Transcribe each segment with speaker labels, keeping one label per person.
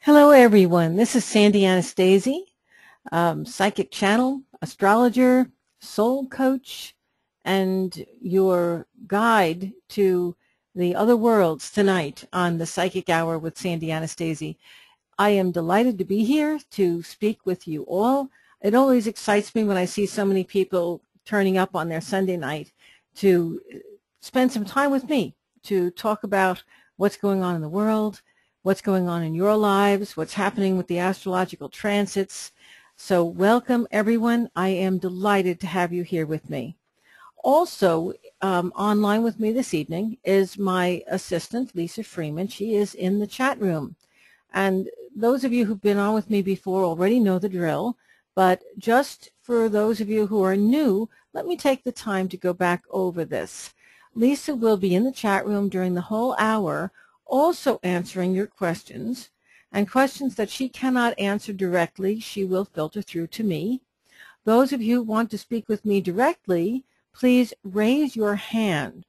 Speaker 1: Hello, everyone. This is Sandy Anastasi, psychic channel, astrologer, soul coach, and your guide to the other worlds tonight on the Psychic Hour with Sandy Anastasi. I am delighted to be here to speak with you all. It always excites me when I see so many people turning up on their Sunday night to spend some time with me to talk about what's going on in the world, what's going on in your lives, what's happening with the astrological transits. So welcome, everyone. I am delighted to have you here with me. Also, online with me this evening is my assistant, Lisa Freeman. She is in the chat room. And those of you who've been on with me before already know the drill. But just for those of you who are new, let me take the time to go back over this. Lisa will be in the chat room during the whole hour, also answering your questions, and questions that she cannot answer directly, she will filter through to me. Those of you who want to speak with me directly, please raise your hand.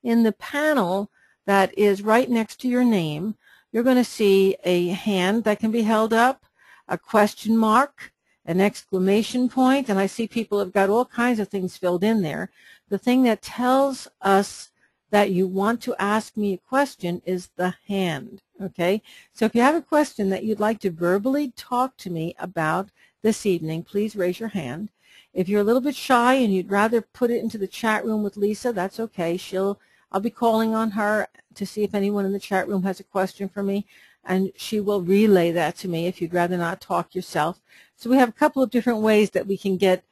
Speaker 1: In the panel that is right next to your name, you're going to see a hand that can be held up, a question mark, an exclamation point, and I see people have got all kinds of things filled in there. The thing that tells us that you want to ask me a question is the hand, okay? So if you have a question that you'd like to verbally talk to me about this evening, please raise your hand. If you're a little bit shy and you'd rather put it into the chat room with Lisa, that's okay. I'll be calling on her to see if anyone in the chat room has a question for me, and she will relay that to me if you'd rather not talk yourself. So we have a couple of different ways that we can get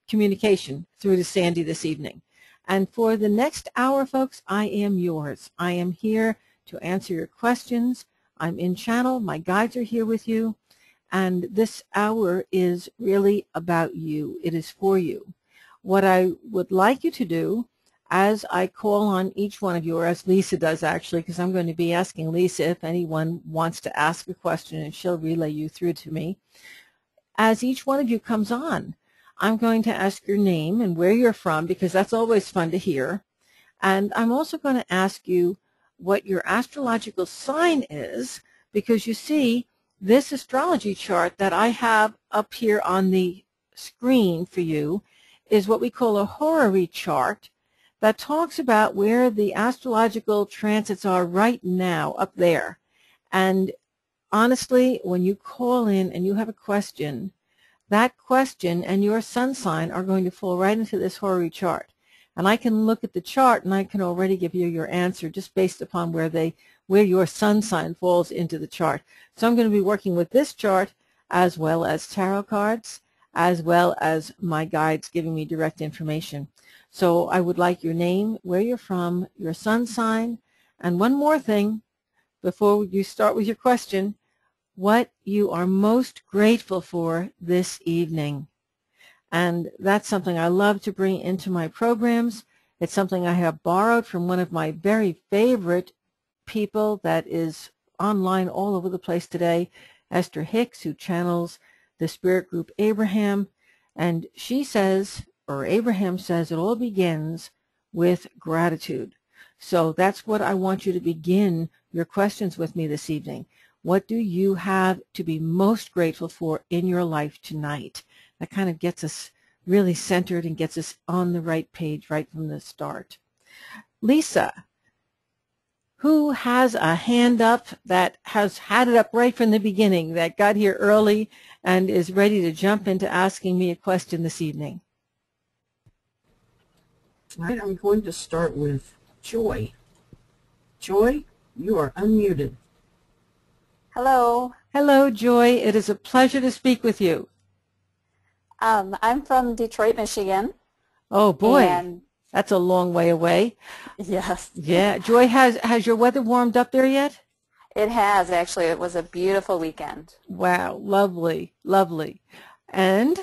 Speaker 1: communication through to Sandy this evening. And for the next hour, folks, I am yours. I am here to answer your questions. I'm in channel. My guides are here with you. And this hour is really about you. It is for you. What I would like you to do, as I call on each one of you, or as Lisa does actually, because I'm going to be asking Lisa if anyone wants to ask a question, and she'll relay you through to me. As each one of you comes on, I'm going to ask your name and where you're from, because that's always fun to hear. And I'm also going to ask you what your astrological sign is, because you see, this astrology chart that I have up here on the screen for you is what we call a horary chart that talks about where the astrological transits are right now up there. And honestly, when you call in and you have a question, that question and your sun sign are going to fall right into this horary chart. And I can look at the chart and I can already give you your answer just based upon where your sun sign falls into the chart. So I'm going to be working with this chart as well as tarot cards, as well as my guides giving me direct information. So I would like your name, where you're from, your sun sign, and one more thing before you start with your question, what you are most grateful for this evening. And that's something I love to bring into my programs. It's something I have borrowed from one of my very favorite people that is online all over the place today, Esther Hicks, who channels the spirit group Abraham. And she says, or Abraham says, it all begins with gratitude. So that's what I want you to begin your questions with me this evening. What do you have to be most grateful for in your life tonight? That kind of gets us really centered and gets us on the right page right from the start. Lisa, who has a hand up that has had it up right from the beginning, that got here early and is ready to jump into asking me a question this evening?
Speaker 2: All right, I'm going to start with Joy. Joy, you are unmuted.
Speaker 3: Hello.
Speaker 1: Hello, Joy. It is a pleasure to speak with you.
Speaker 3: I'm from Detroit, Michigan.
Speaker 1: Oh, boy.
Speaker 3: And
Speaker 1: that's a long way away.
Speaker 3: Yes.
Speaker 1: Yeah. Joy, has your weather warmed up there yet?
Speaker 3: It has, actually. It was a beautiful weekend.
Speaker 1: Wow. Lovely. Lovely. And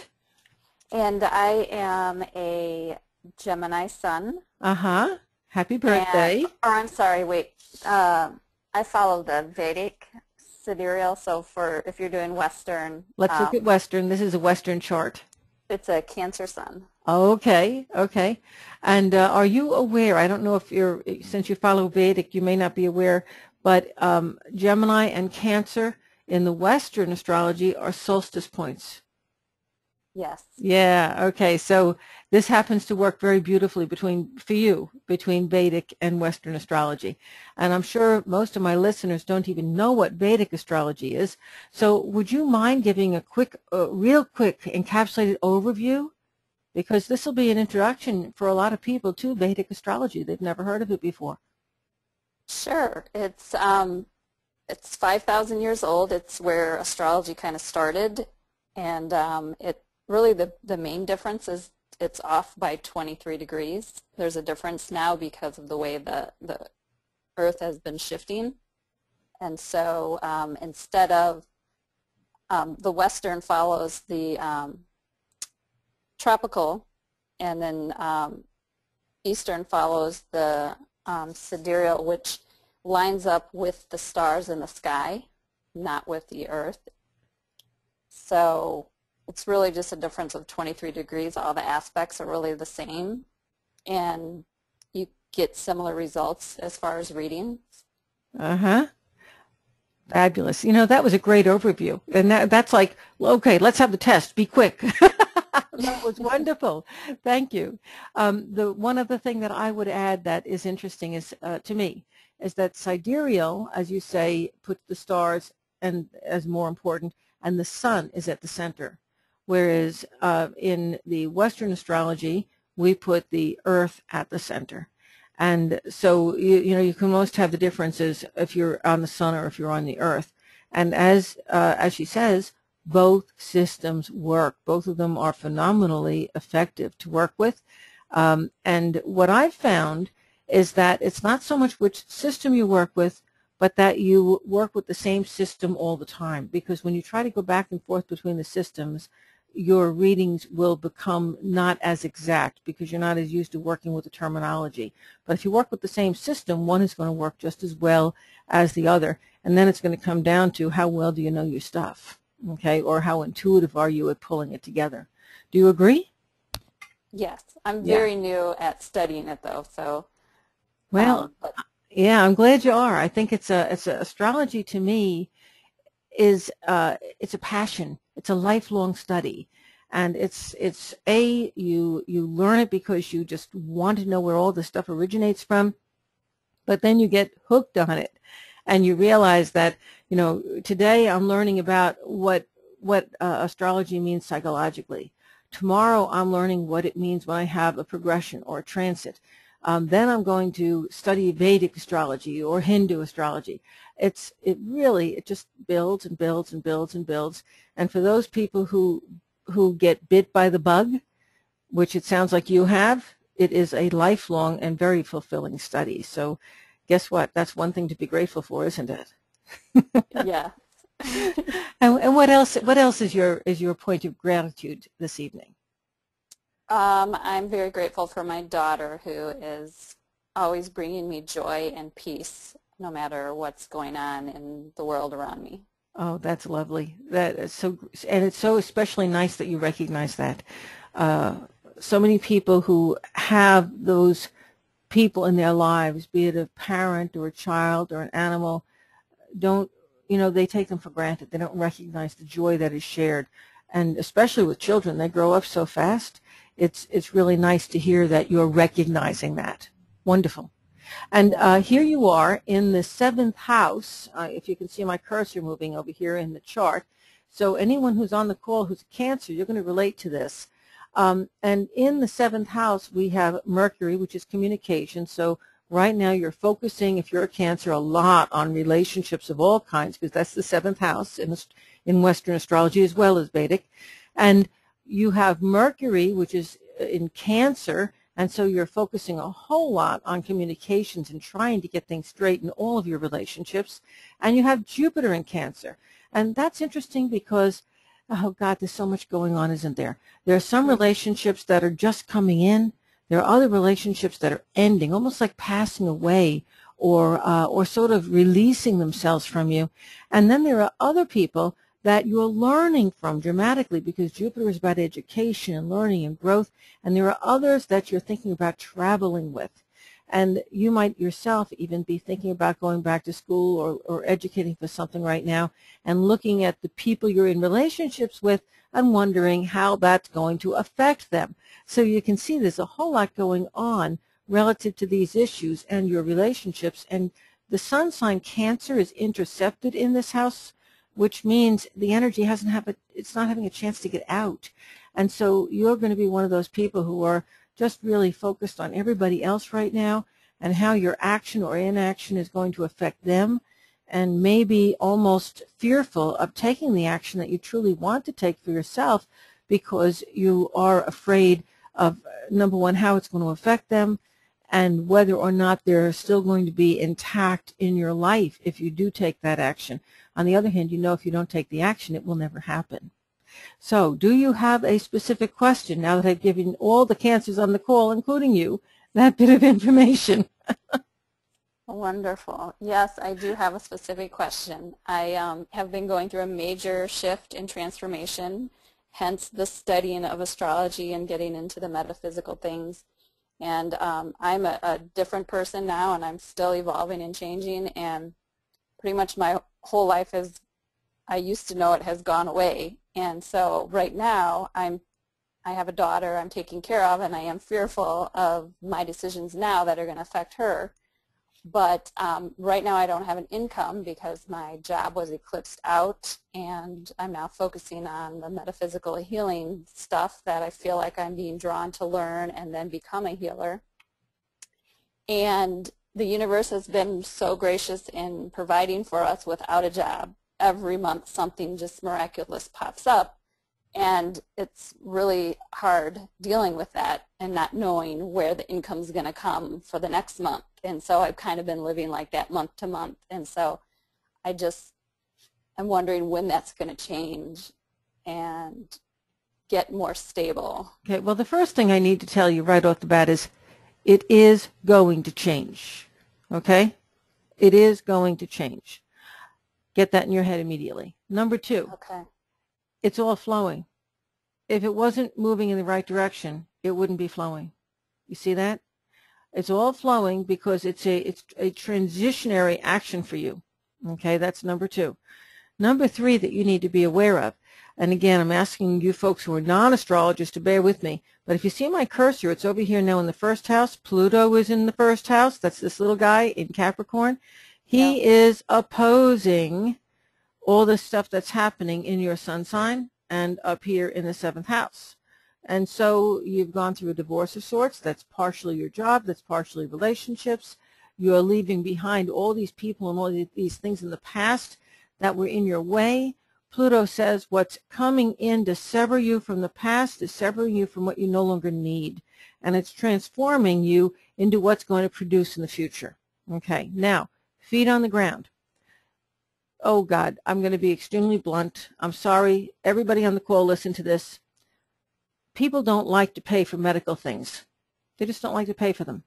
Speaker 3: I am a Gemini sun.
Speaker 1: Uh-huh. Happy birthday.
Speaker 3: I'm sorry, wait. I follow the Vedic sidereal, so if you're doing Western.
Speaker 1: Let's look at Western. This is a Western chart.
Speaker 3: It's a Cancer sun.
Speaker 1: Okay, okay. And are you aware, I don't know if you're, since you follow Vedic, you may not be aware, but Gemini and Cancer in the Western astrology are solstice points.
Speaker 3: Yes.
Speaker 1: Yeah, okay. So this happens to work very beautifully for you, between Vedic and Western astrology. And I'm sure most of my listeners don't even know what Vedic astrology is. So would you mind giving a real quick encapsulated overview? Because this will be an introduction for a lot of people to Vedic astrology. They've never heard of it before.
Speaker 3: Sure. It's 5,000 years old. It's where astrology kind of started, and it really the main difference is it's off by 23 degrees. There's a difference now because of the way the Earth has been shifting, and so instead of the Western follows the tropical, and then Eastern follows the sidereal, which lines up with the stars in the sky, not with the Earth. So it's really just a difference of 23 degrees. All the aspects are really the same, and you get similar results as far as readings.
Speaker 1: Uh-huh. Fabulous. You know, that was a great overview. And that's like, okay, let's have the test. Be quick. That was wonderful. Thank you. The one other thing that I would add that is interesting is, to me, is that sidereal, as you say, puts the stars and as more important, and the sun is at the center. Whereas in the Western astrology, we put the Earth at the center. And so, you know, you can most have the differences if you're on the sun or if you're on the Earth. And as she says, both systems work. Both of them are phenomenally effective to work with. And what I've found is that it's not so much which system you work with, but that you work with the same system all the time. Because when you try to go back and forth between the systems, your readings will become not as exact because you're not as used to working with the terminology. But if you work with the same system, one is going to work just as well as the other. And then it's going to come down to how well do you know your stuff, okay, or how intuitive are you at pulling it together. Do you agree?
Speaker 3: Yes, I'm
Speaker 1: Yeah.
Speaker 3: very new at studying it though, so
Speaker 1: Well, yeah, I'm glad you are. I think it's astrology to me is it's a passion. It's a lifelong study, and you learn it because you just want to know where all this stuff originates from, but then you get hooked on it, and you realize that, you know, today I'm learning about what astrology means psychologically. Tomorrow I'm learning what it means when I have a progression or a transit. Then I'm going to study Vedic astrology or Hindu astrology. It just builds and builds and builds and builds. And for those people who get bit by the bug, which it sounds like you have, it is a lifelong and very fulfilling study. So guess what? That's one thing to be grateful for, isn't it?
Speaker 3: yeah.
Speaker 1: And what else is your point of gratitude this evening?
Speaker 3: I'm very grateful for my daughter, who is always bringing me joy and peace no matter what's going on in the world around me.
Speaker 1: Oh, that's lovely. That is so, and it's so especially nice that you recognize that. So many people who have those people in their lives, be it a parent or a child or an animal, don't, you know, they take them for granted. They don't recognize the joy that is shared. And especially with children, they grow up so fast. It's really nice to hear that you're recognizing that. Wonderful. And here you are in the 7th house, if you can see my cursor moving over here in the chart. So anyone who's on the call who's a Cancer, you're going to relate to this. And in the 7th house, we have Mercury, which is communication. So right now you're focusing, if you're a Cancer, a lot on relationships of all kinds, because that's the 7th house in Western astrology as well as Vedic. And you have Mercury, which is in Cancer, and so you're focusing a whole lot on communications and trying to get things straight in all of your relationships. And you have Jupiter in Cancer. And that's interesting because, oh God, there's so much going on, isn't there? There are some relationships that are just coming in. There are other relationships that are ending, almost like passing away or sort of releasing themselves from you. And then there are other people that you're learning from dramatically, because Jupiter is about education and learning and growth, and there are others that you're thinking about traveling with. And you might yourself even be thinking about going back to school or educating for something right now, and looking at the people you're in relationships with and wondering how that's going to affect them. So you can see there's a whole lot going on relative to these issues and your relationships. And the sun sign Cancer is intercepted in this house, which means the energy it's not having a chance to get out. And so you're going to be one of those people who are just really focused on everybody else right now and how your action or inaction is going to affect them, and maybe almost fearful of taking the action that you truly want to take for yourself, because you are afraid of, number one, how it's going to affect them, and whether or not they're still going to be intact in your life if you do take that action. On the other hand, you know if you don't take the action, it will never happen. So do you have a specific question now that I've given all the Cancers on the call, including you, that bit of information?
Speaker 3: Wonderful. Yes, I do have a specific question. I have been going through a major shift in transformation, hence the studying of astrology and getting into the metaphysical things. And I'm a different person now, and I'm still evolving and changing, and pretty much my whole life I used to know it, has gone away. And so right now I have a daughter I'm taking care of, and I am fearful of my decisions now that are going to affect her. But right now I don't have an income because my job was eclipsed out, and I'm now focusing on the metaphysical healing stuff that I feel like I'm being drawn to learn and then become a healer. And the universe has been so gracious in providing for us without a job. Every month something just miraculous pops up, and it's really hard dealing with that and not knowing where the income's going to come for the next month. And so I've kind of been living like that month to month. And so I'm wondering when that's going to change and get more stable.
Speaker 1: Okay, well, the first thing I need to tell you right off the bat is it is going to change, okay? It is going to change. Get that in your head immediately. Number two,
Speaker 3: okay,
Speaker 1: it's all flowing. If it wasn't moving in the right direction, it wouldn't be flowing. You see that? It's all flowing because it's a transitionary action for you. Okay, that's number two. Number three that you need to be aware of, and again, I'm asking you folks who are non-astrologers to bear with me, but if you see my cursor, it's over here now in the first house. Pluto is in the first house. That's this little guy in Capricorn. He is opposing all the stuff that's happening in your sun sign and up here in the seventh house. And so you've gone through a divorce of sorts. That's partially your job. That's partially relationships. You're leaving behind all these people and all these things in the past that were in your way. Pluto says what's coming in to sever you from the past is severing you from what you no longer need. And it's transforming you into what's going to produce in the future. Okay, now, feet on the ground. Oh, God, I'm going to be extremely blunt. I'm sorry. Everybody on the call, listen to this. People don't like to pay for medical things. They just don't like to pay for them.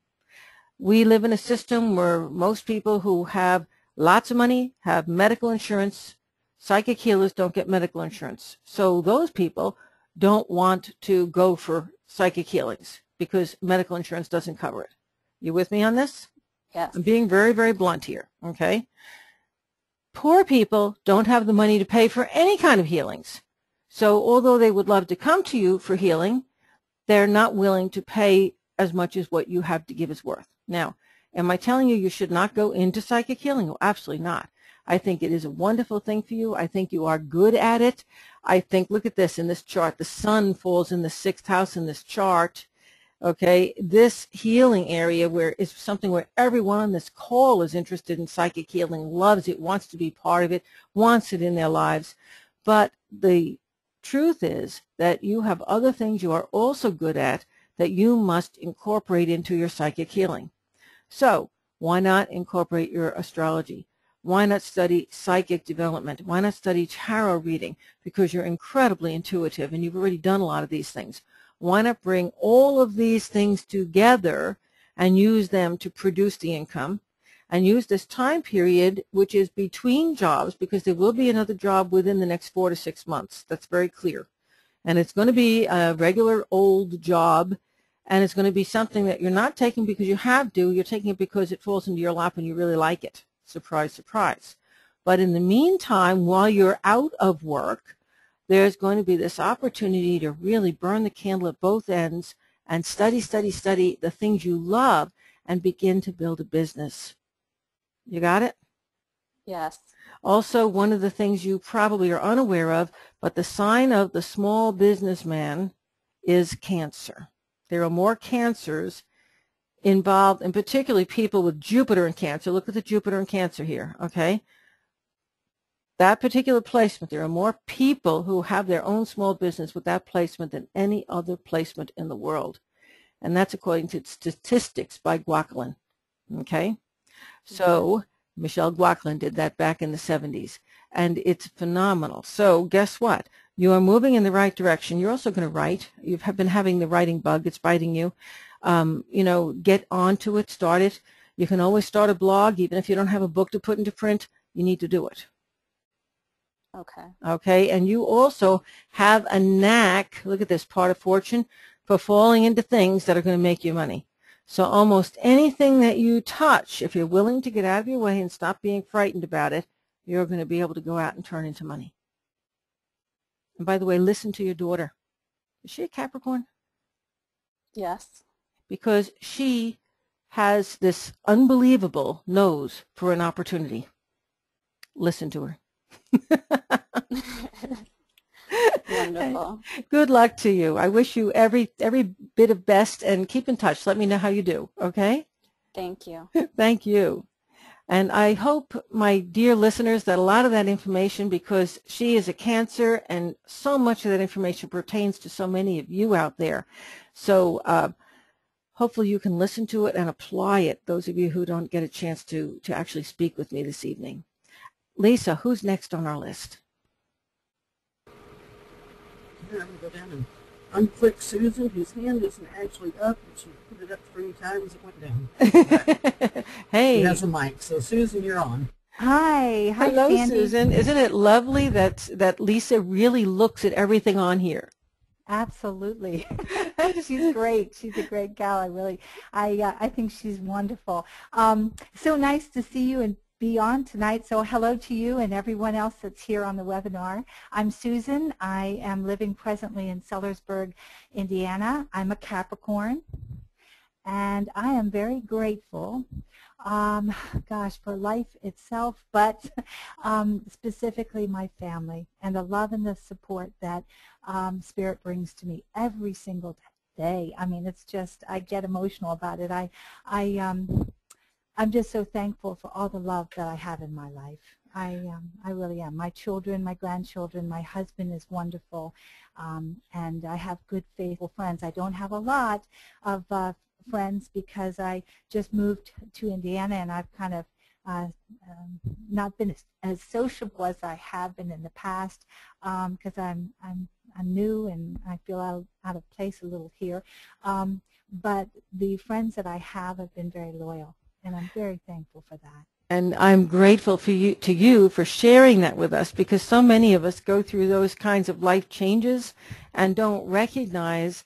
Speaker 1: We live in a system where most people who have lots of money have medical insurance. Psychic healers don't get medical insurance. So those people don't want to go for psychic healings because medical insurance doesn't cover it. You with me on this?
Speaker 3: Yes.
Speaker 1: I'm being very, very blunt here, okay? Poor people don't have the money to pay for any kind of healings. So although they would love to come to you for healing, they're not willing to pay as much as what you have to give is worth. Now, am I telling you you should not go into psychic healing? Oh, absolutely not. I think it is a wonderful thing for you. I think you are good at it. I think, look at this in this chart. The sun falls in the sixth house in this chart. Okay, this healing area where is something where everyone on this call is interested in psychic healing, loves it, wants to be part of it, wants it in their lives. But the truth is that you have other things you are also good at that you must incorporate into your psychic healing. So why not incorporate your astrology? Why not study psychic development? Why not study tarot reading? Because you're incredibly intuitive and you've already done a lot of these things. Why not bring all of these things together and use them to produce the income? and use this time period, which is between jobs, because there will be another job within the next 4 to 6 months. That's very clear. And it's going to be a regular old job, and it's going to be something that you're not taking because you have to. You're taking it because it falls into your lap and you really like it. Surprise, surprise. But in the meantime, while you're out of work, there's going to be this opportunity to really burn the candle at both ends and study, study, study the things you love and begin to build a business. You got it?
Speaker 3: Yes.
Speaker 1: Also, one of the things you probably are unaware of, but the sign of the small businessman is Cancer. There are more Cancers involved, and particularly people with Jupiter in Cancer. Look at the Jupiter in Cancer here, okay? That particular placement, there are more people who have their own small business with that placement than any other placement in the world. And that's according to statistics by Guaquilin, okay? So Michelle Guaquilin did that back in the 70s, and it's phenomenal. So guess what? You are moving in the right direction. You're also going to write. You've been having the writing bug. It's biting you. You know, get onto it, start it. You can always start a blog. Even if you don't have a book to put into print, you need to do it.
Speaker 3: Okay.
Speaker 1: Okay, and you also have a knack, look at this, part of fortune, for falling into things that are going to make you money. So almost anything that you touch, if you're willing to get out of your way and stop being frightened about it, you're going to be able to go out and turn into money. And by the way, listen to your daughter. Is she a Capricorn?
Speaker 3: Yes.
Speaker 1: Because she has this unbelievable nose for an opportunity. Listen to her.
Speaker 3: Wonderful.
Speaker 1: Good luck to you. I wish you every bit of best, and keep in touch. Let me know how you do, okay?
Speaker 3: Thank you.
Speaker 1: Thank you. And I hope, my dear listeners, that a lot of that information, because she is a Cancer and so much of that information pertains to so many of you out there. So hopefully you can listen to it and apply it, those of you who don't get a chance to actually speak with me this evening. Lisa, who's next on our list?
Speaker 2: Here, I'm going to go down and unclick Susan, whose hand isn't actually up, and she put it up 3 times, it went down.
Speaker 1: Hey.
Speaker 2: She has a mic, so Susan, you're on.
Speaker 4: Hi. Hi,
Speaker 1: Hello,
Speaker 4: Sandy.
Speaker 1: Susan. Isn't it lovely that Lisa really looks at everything on here?
Speaker 4: Absolutely. She's great. She's a great gal. I think she's wonderful. So nice to see you and be on tonight. So hello to you and everyone else that's here on the webinar. I'm Susan. I am living presently in Sellersburg, Indiana. I'm a Capricorn, and I am very grateful, for life itself, but specifically my family and the love and the support that Spirit brings to me every single day. I mean, it's just, I get emotional about it. I'm just so thankful for all the love that I have in my life. I really am. My children, my grandchildren, my husband is wonderful, and I have good, faithful friends. I don't have a lot of friends because I just moved to Indiana, and I've kind of not been as sociable as I have been in the past, because I'm new and I feel out of place a little here. But the friends that I have been very loyal, and I'm very thankful for that.
Speaker 1: And I'm grateful to you for sharing that with us, because so many of us go through those kinds of life changes and don't recognize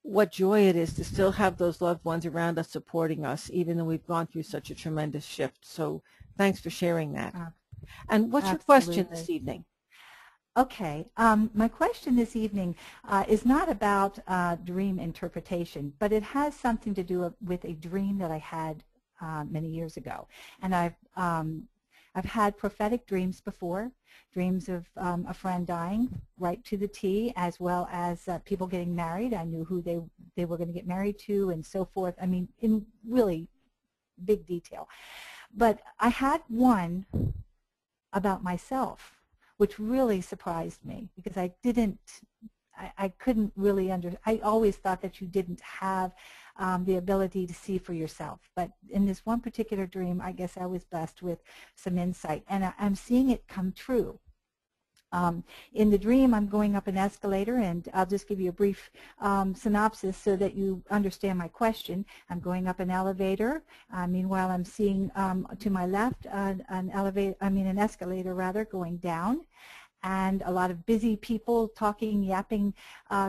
Speaker 1: what joy it is to still have those loved ones around us supporting us, even though we've gone through such a tremendous shift. So thanks for sharing that. And what's your question this evening?
Speaker 4: Okay, my question this evening is not about dream interpretation, but it has something to do with a dream that I had many years ago. And I've had prophetic dreams before, dreams of a friend dying right to the T, as well as people getting married. I knew who they were going to get married to and so forth. I mean, in really big detail. But I had one about myself, which really surprised me, because I couldn't really I always thought that you didn't have the ability to see for yourself. But in this one particular dream, I guess I was blessed with some insight, and I'm seeing it come true. In the dream, I'm going up an escalator, and I'll just give you a brief synopsis so that you understand my question. I'm going up an elevator. Meanwhile, I'm seeing to my left an escalator rather, going down, and a lot of busy people talking, yapping,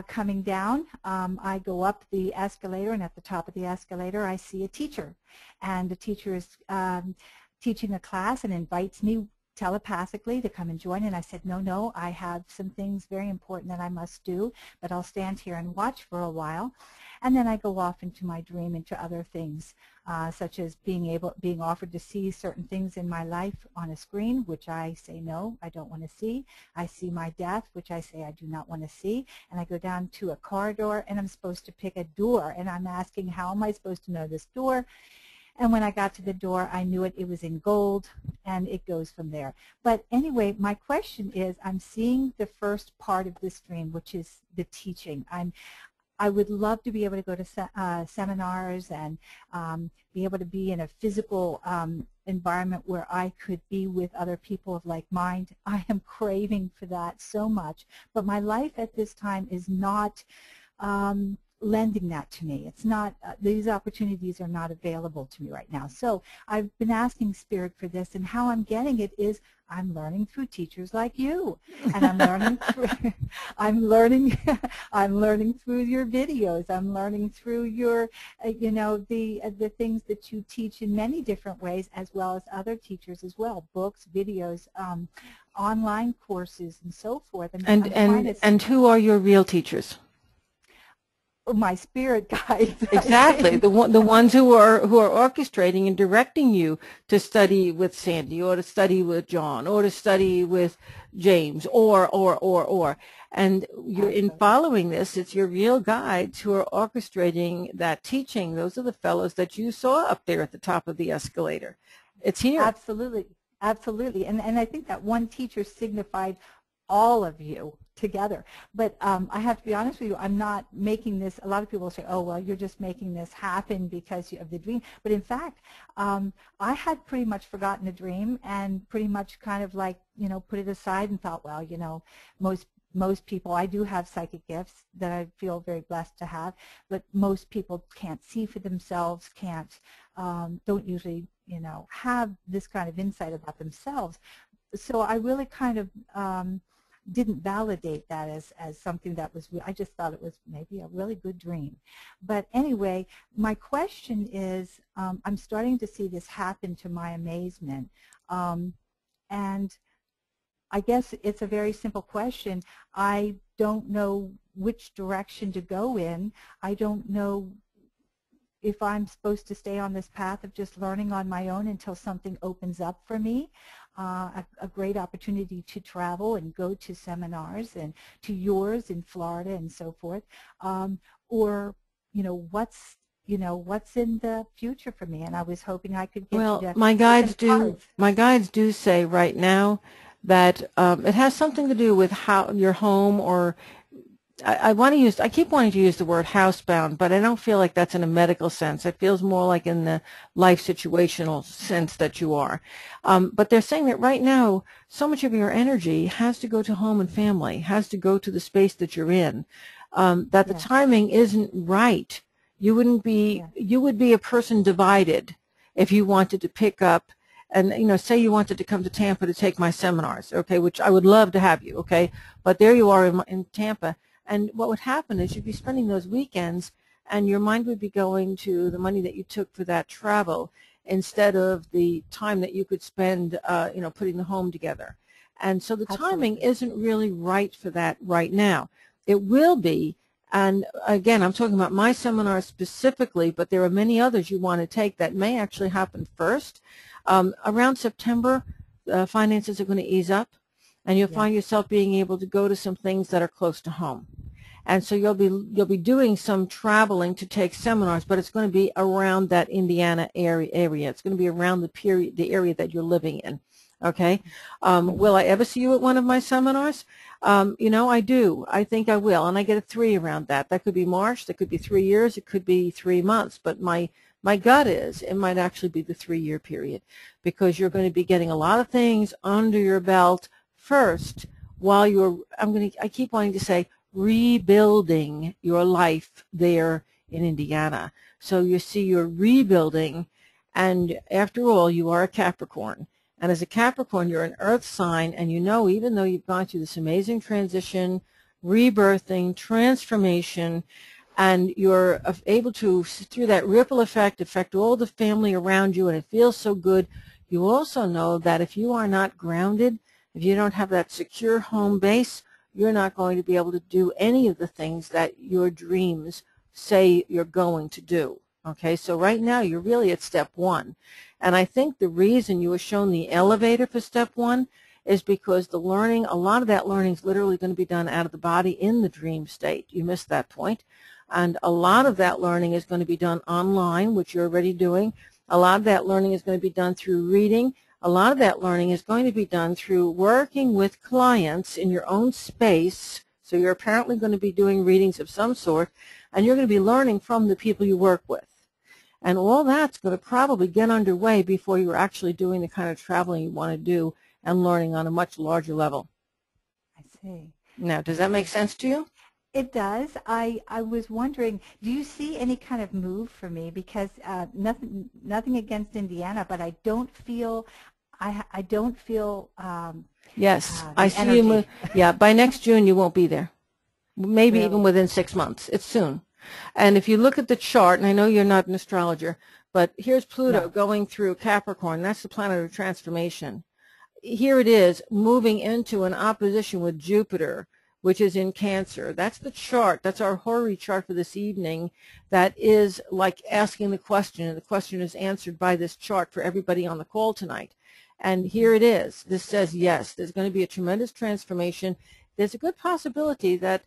Speaker 4: coming down. I go up the escalator, and at the top of the escalator, I see a teacher, and the teacher is teaching a class and invites me telepathically to come and join, and I said, no, I have some things very important that I must do, but I'll stand here and watch for a while. And then I go off into my dream into other things, such as being offered to see certain things in my life on a screen, which I say no, I don't want to see. I see my death, which I say I do not want to see. And I go down to a corridor, and I'm supposed to pick a door, and I'm asking, how am I supposed to know this door? And when I got to the door, I knew it was in gold, and it goes from there. But anyway, my question is, I'm seeing the first part of this dream, which is the teaching. I would love to be able to go to seminars and be able to be in a physical environment where I could be with other people of like mind. I am craving for that so much, but my life at this time is not lending that to me. It's not, these opportunities are not available to me right now. So I've been asking Spirit for this, and how I'm getting it is I'm learning through teachers like you, and I'm learning through, I'm learning through your videos. I'm learning through your, the things that you teach in many different ways, as well as other teachers as well, books, videos, online courses, and so forth.
Speaker 1: And who are your real teachers?
Speaker 4: My spirit guides.
Speaker 1: Exactly, the ones who are orchestrating and directing you to study with Sandy, or to study with John, or to study with James, or. And you're in following this, it's your real guides who are orchestrating that teaching. Those are the fellows that you saw up there at the top of the escalator. It's here.
Speaker 4: Absolutely, absolutely. And I think that one teacher signified all of you together. But I have to be honest with you, I'm not making this, a lot of people say, oh, well, you're just making this happen because of the dream. But in fact, I had pretty much forgotten the dream and pretty much kind of like, put it aside and thought, well, most people, I do have psychic gifts that I feel very blessed to have, but most people can't see for themselves, don't usually, have this kind of insight about themselves. So I really kind of didn't validate that as something that was, I just thought it was maybe a really good dream. But anyway, my question is, I'm starting to see this happen to my amazement. And I guess it's a very simple question. I don't know which direction to go in. I don't know if I'm supposed to stay on this path of just learning on my own until something opens up for me, a great opportunity to travel and go to seminars and to yours in Florida and so forth, or what's in the future for me. And I was hoping I could get
Speaker 1: well,
Speaker 4: you to
Speaker 1: my guides do say right now that it has something to do with how your home, or I keep wanting to use the word housebound, but I don't feel like that's in a medical sense. It feels more like in the life situational sense that you are. But they're saying that right now, so much of your energy has to go to home and family, has to go to the space that you're in, that the timing isn't right. You would be a person divided if you wanted to pick up and, say you wanted to come to Tampa to take my seminars, okay, which I would love to have you, okay, but there you are in Tampa. And what would happen is you'd be spending those weekends, and your mind would be going to the money that you took for that travel instead of the time that you could spend, putting the home together. And so the timing isn't really right for that right now. It will be, and again, I'm talking about my seminar specifically, but there are many others you want to take that may actually happen first. Around September, finances are going to ease up, and you'll find yourself being able to go to some things that are close to home. And so you'll be doing some traveling to take seminars, but it's going to be around that Indiana area. It's going to be around the area that you're living in. Okay. Will I ever see you at one of my seminars? I do. I think I will, and I get a 3 around that. That could be March. That could be 3 years. It could be 3 months. But my gut is it might actually be the 3-year period, because you're going to be getting a lot of things under your belt first while you're, I keep wanting to say, rebuilding your life there in Indiana. So you see, you're rebuilding, and after all, you are a Capricorn. And as a Capricorn, you're an earth sign, and you know, even though you've gone through this amazing transition, rebirthing, transformation, and you're able to, through that ripple effect, affect all the family around you, and it feels so good, you also know that if you are not grounded, if you don't have that secure home base, you're not going to be able to do any of the things that your dreams say you're going to do. Okay, so right now you're really at step one. And I think the reason you were shown the elevator for step one is because the learning, a lot of that learning is literally going to be done out of the body in the dream state. You missed that point. And a lot of that learning is going to be done online, which you're already doing. A lot of that learning is going to be done through reading. A lot of that learning is going to be done through working with clients in your own space. So you're apparently going to be doing readings of some sort, and you're going to be learning from the people you work with. And all that's going to probably get underway before you're actually doing the kind of traveling you want to do and learning on a much larger level.
Speaker 4: I see.
Speaker 1: Now, does that make sense to you?
Speaker 4: It does. I was wondering, do you see any kind of move for me? Because nothing against Indiana, but I don't feel I don't feel
Speaker 1: Yes, I see
Speaker 4: energy.
Speaker 1: you move. Yeah, by next June you won't be there. Maybe
Speaker 4: Really?
Speaker 1: even within 6 months. It's soon. And if you look at the chart, and I know you're not an astrologer, but here's Pluto going through Capricorn. That's the planet of transformation. Here it is moving into an opposition with Jupiter, which is in Cancer. That's the chart. That's our horary chart for this evening. That is like asking the question, and the question is answered by this chart for everybody on the call tonight. And here it is. This says, yes, there's going to be a tremendous transformation. There's a good possibility that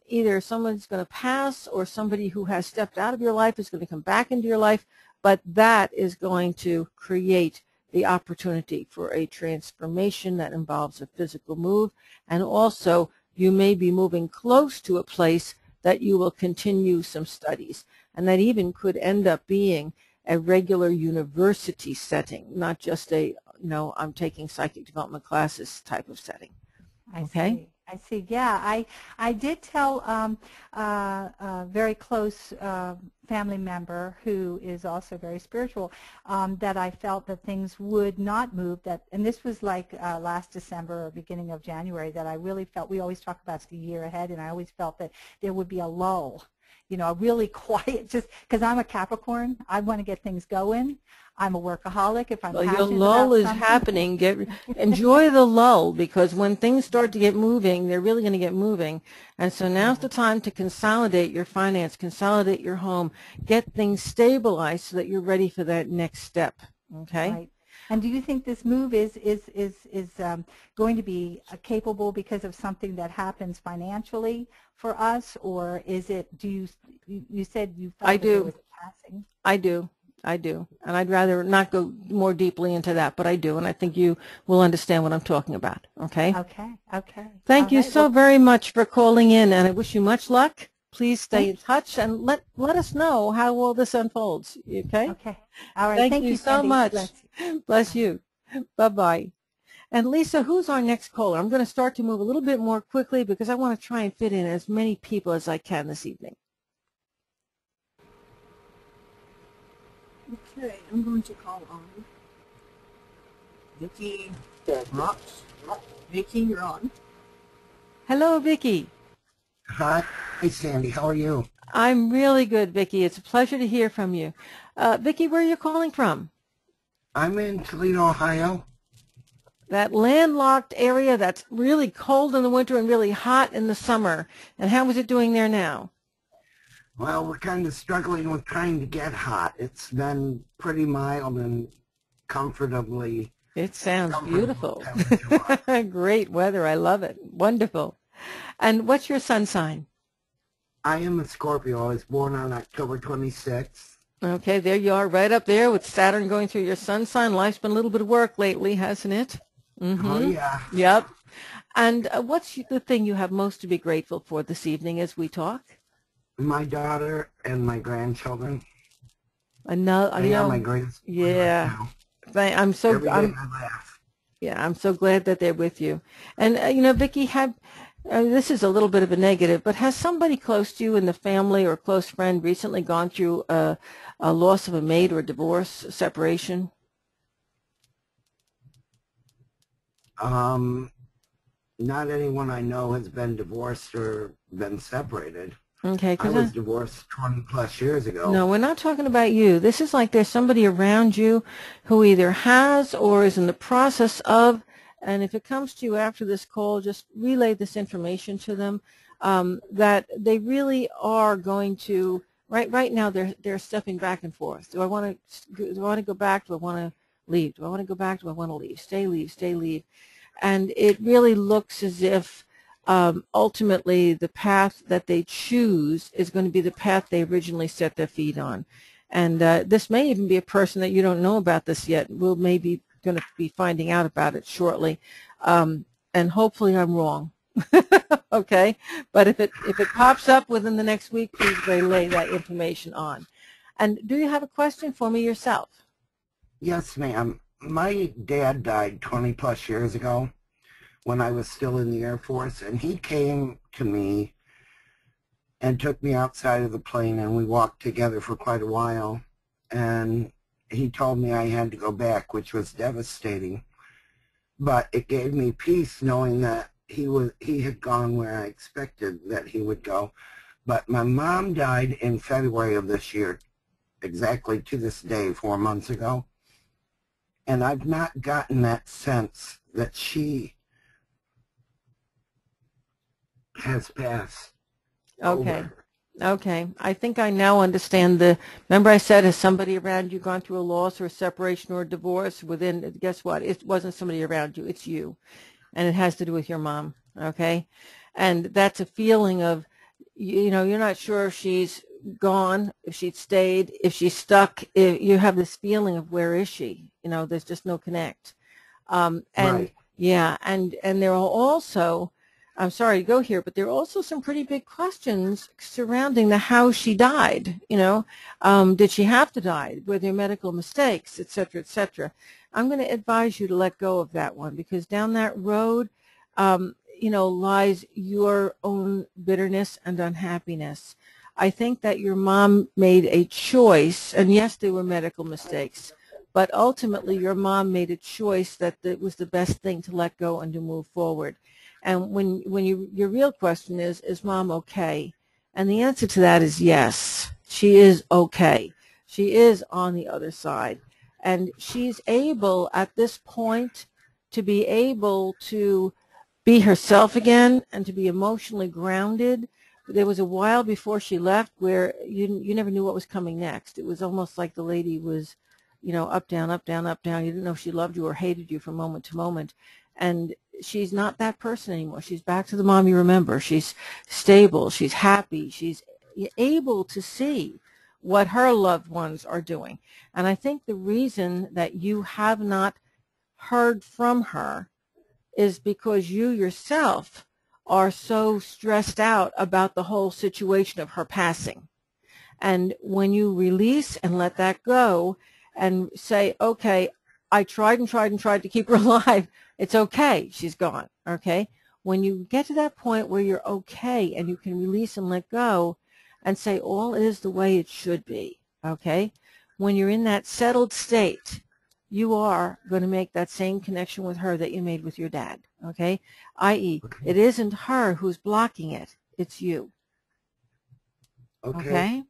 Speaker 1: either someone's going to pass or somebody who has stepped out of your life is going to come back into your life, but that is going to create the opportunity for a transformation that involves a physical move, and also you may be moving close to a place that you will continue some studies, and that even could end up being a regular university setting, not just a, I'm taking psychic development classes type of setting. Okay?
Speaker 4: I see. Yeah, I did tell a very close family member who is also very spiritual that I felt that things would not move. And this was like last December or beginning of January, that I really felt, we always talk about the year ahead, and I always felt that there would be a lull. A really quiet, just because I'm a Capricorn, I want to get things going. I'm a workaholic. If I'm passionate
Speaker 1: your lull
Speaker 4: about
Speaker 1: is
Speaker 4: something.
Speaker 1: happening. Enjoy the lull, because when things start to get moving, they're really going to get moving. And so now's the time to consolidate your finance, consolidate your home, get things stabilized so that you're ready for that next step. Okay?
Speaker 4: Right. And do you think this move is going to be capable because of something that happens financially for us, or is it? You said you felt
Speaker 1: I
Speaker 4: that there
Speaker 1: do.
Speaker 4: was a passing?
Speaker 1: I do. And I'd rather not go more deeply into that, but I do, and I think you will understand what I'm talking about. Okay?
Speaker 4: Okay.
Speaker 1: Thank
Speaker 4: All
Speaker 1: you
Speaker 4: right.
Speaker 1: so very much for calling in, and I wish you much luck. Please stay in touch and let us know how all this unfolds. Okay?
Speaker 4: Okay. All right.
Speaker 1: Thank you so
Speaker 4: Sandy.
Speaker 1: much.
Speaker 4: Bless you.
Speaker 1: Bless you. Bye-bye. And Lisa, who's our next caller? I'm going to start to move a little bit more quickly because I want to try and fit in as many people as I can this evening.
Speaker 2: Okay, I'm going to call on Vicki Rocks. Vicki, you're on.
Speaker 1: Hello, Vicki.
Speaker 5: Hi, Sandy. How are you?
Speaker 1: I'm really good, Vicki. It's a pleasure to hear from you. Vicki, where are you calling from?
Speaker 5: I'm in Toledo, Ohio.
Speaker 1: That landlocked area that's really cold in the winter and really hot in the summer. And how is it doing there now?
Speaker 5: Well, we're kind of struggling with trying to get hot. It's been pretty mild and comfortably.
Speaker 1: It sounds beautiful. Great weather. I love it. Wonderful. And what's your sun sign?
Speaker 5: I am a Scorpio. I was born on October 26th.
Speaker 1: Okay, there you are, right up there with Saturn going through your sun sign. Life's been a little bit of work lately, hasn't it? Mm-hmm.
Speaker 5: Oh, yeah.
Speaker 1: Yep. And what's the thing you have most to be grateful for this evening as we talk?
Speaker 5: My daughter and my grandchildren.
Speaker 1: They are
Speaker 5: my greatest.
Speaker 1: Yeah.
Speaker 5: Right now.
Speaker 1: I'm so.
Speaker 5: Every day I laugh.
Speaker 1: Yeah, I'm so glad that they're with you. And, Vicki, this is a little bit of a negative, but has somebody close to you in the family or close friend recently gone through a loss of a mate or a divorce, separation?
Speaker 5: Not anyone I know has been divorced or been separated.
Speaker 1: Okay,
Speaker 5: I
Speaker 1: because
Speaker 5: was divorced 20 plus years ago.
Speaker 1: no, we're not talking about you. This is like there's somebody around you who either has or is in the process of, and if it comes to you after this call, just relay this information to them, that they really are going to, right now they're stepping back and forth. Do I want to go back? Do I want to leave? Do I want to go back? Do I want to leave? Stay, leave, stay, leave. And it really looks as if ultimately the path that they choose is going to be the path they originally set their feet on. And this may even be a person that you don't know about this yet. We'll maybe going to be finding out about it shortly. And hopefully I'm wrong. Okay? But if it pops up within the next week, please relay that information on. And do you have a question for me yourself?
Speaker 5: Yes, ma'am. My dad died 20 plus years ago when I was still in the Air Force, and he came to me and took me outside of the plane, and we walked together for quite a while, and he told me I had to go back, which was devastating. But it gave me peace knowing that he had gone where I expected that he would go. But my mom died in February of this year, exactly to this day, 4 months ago. And I've not gotten that sense that she has passed.
Speaker 1: Okay.
Speaker 5: Over.
Speaker 1: Okay. I think I now understand remember I said, has somebody around you gone through a loss or a separation or a divorce within, guess what? It wasn't somebody around you. It's you. And it has to do with your mom. Okay. And that's a feeling of, you're not sure if she's gone, if she'd stayed, if she's stuck. If you have this feeling of where is she? There's just no connect. And
Speaker 5: Right.
Speaker 1: yeah, and there are also, I'm sorry to go here, but there are also some pretty big questions surrounding the how she died. Did she have to die? Were there medical mistakes, et cetera, et cetera? I'm going to advise you to let go of that one, because down that road, lies your own bitterness and unhappiness. I think that your mom made a choice, and yes, there were medical mistakes, but ultimately your mom made a choice that it was the best thing to let go and to move forward. And when your real question is mom okay? And the answer to that is yes, she is okay. She is on the other side. And she's able at this point to be able to be herself again and to be emotionally grounded. There was a while before she left where you never knew what was coming next. It was almost like the lady was, up, down, up, down, up, down. You didn't know if she loved you or hated you from moment to moment. And she's not that person anymore. She's back to the mom you remember. She's stable. She's happy. She's able to see what her loved ones are doing. And I think the reason that you have not heard from her is because you yourself are so stressed out about the whole situation of her passing. And when you release and let that go and say, okay, I tried and tried and tried to keep her alive, it's okay, she's gone, okay? When you get to that point where you're okay and you can release and let go and say all is the way it should be, okay? When you're in that settled state, you are going to make that same connection with her that you made with your dad, okay? I.e., it isn't her who's blocking it, it's you. Okay?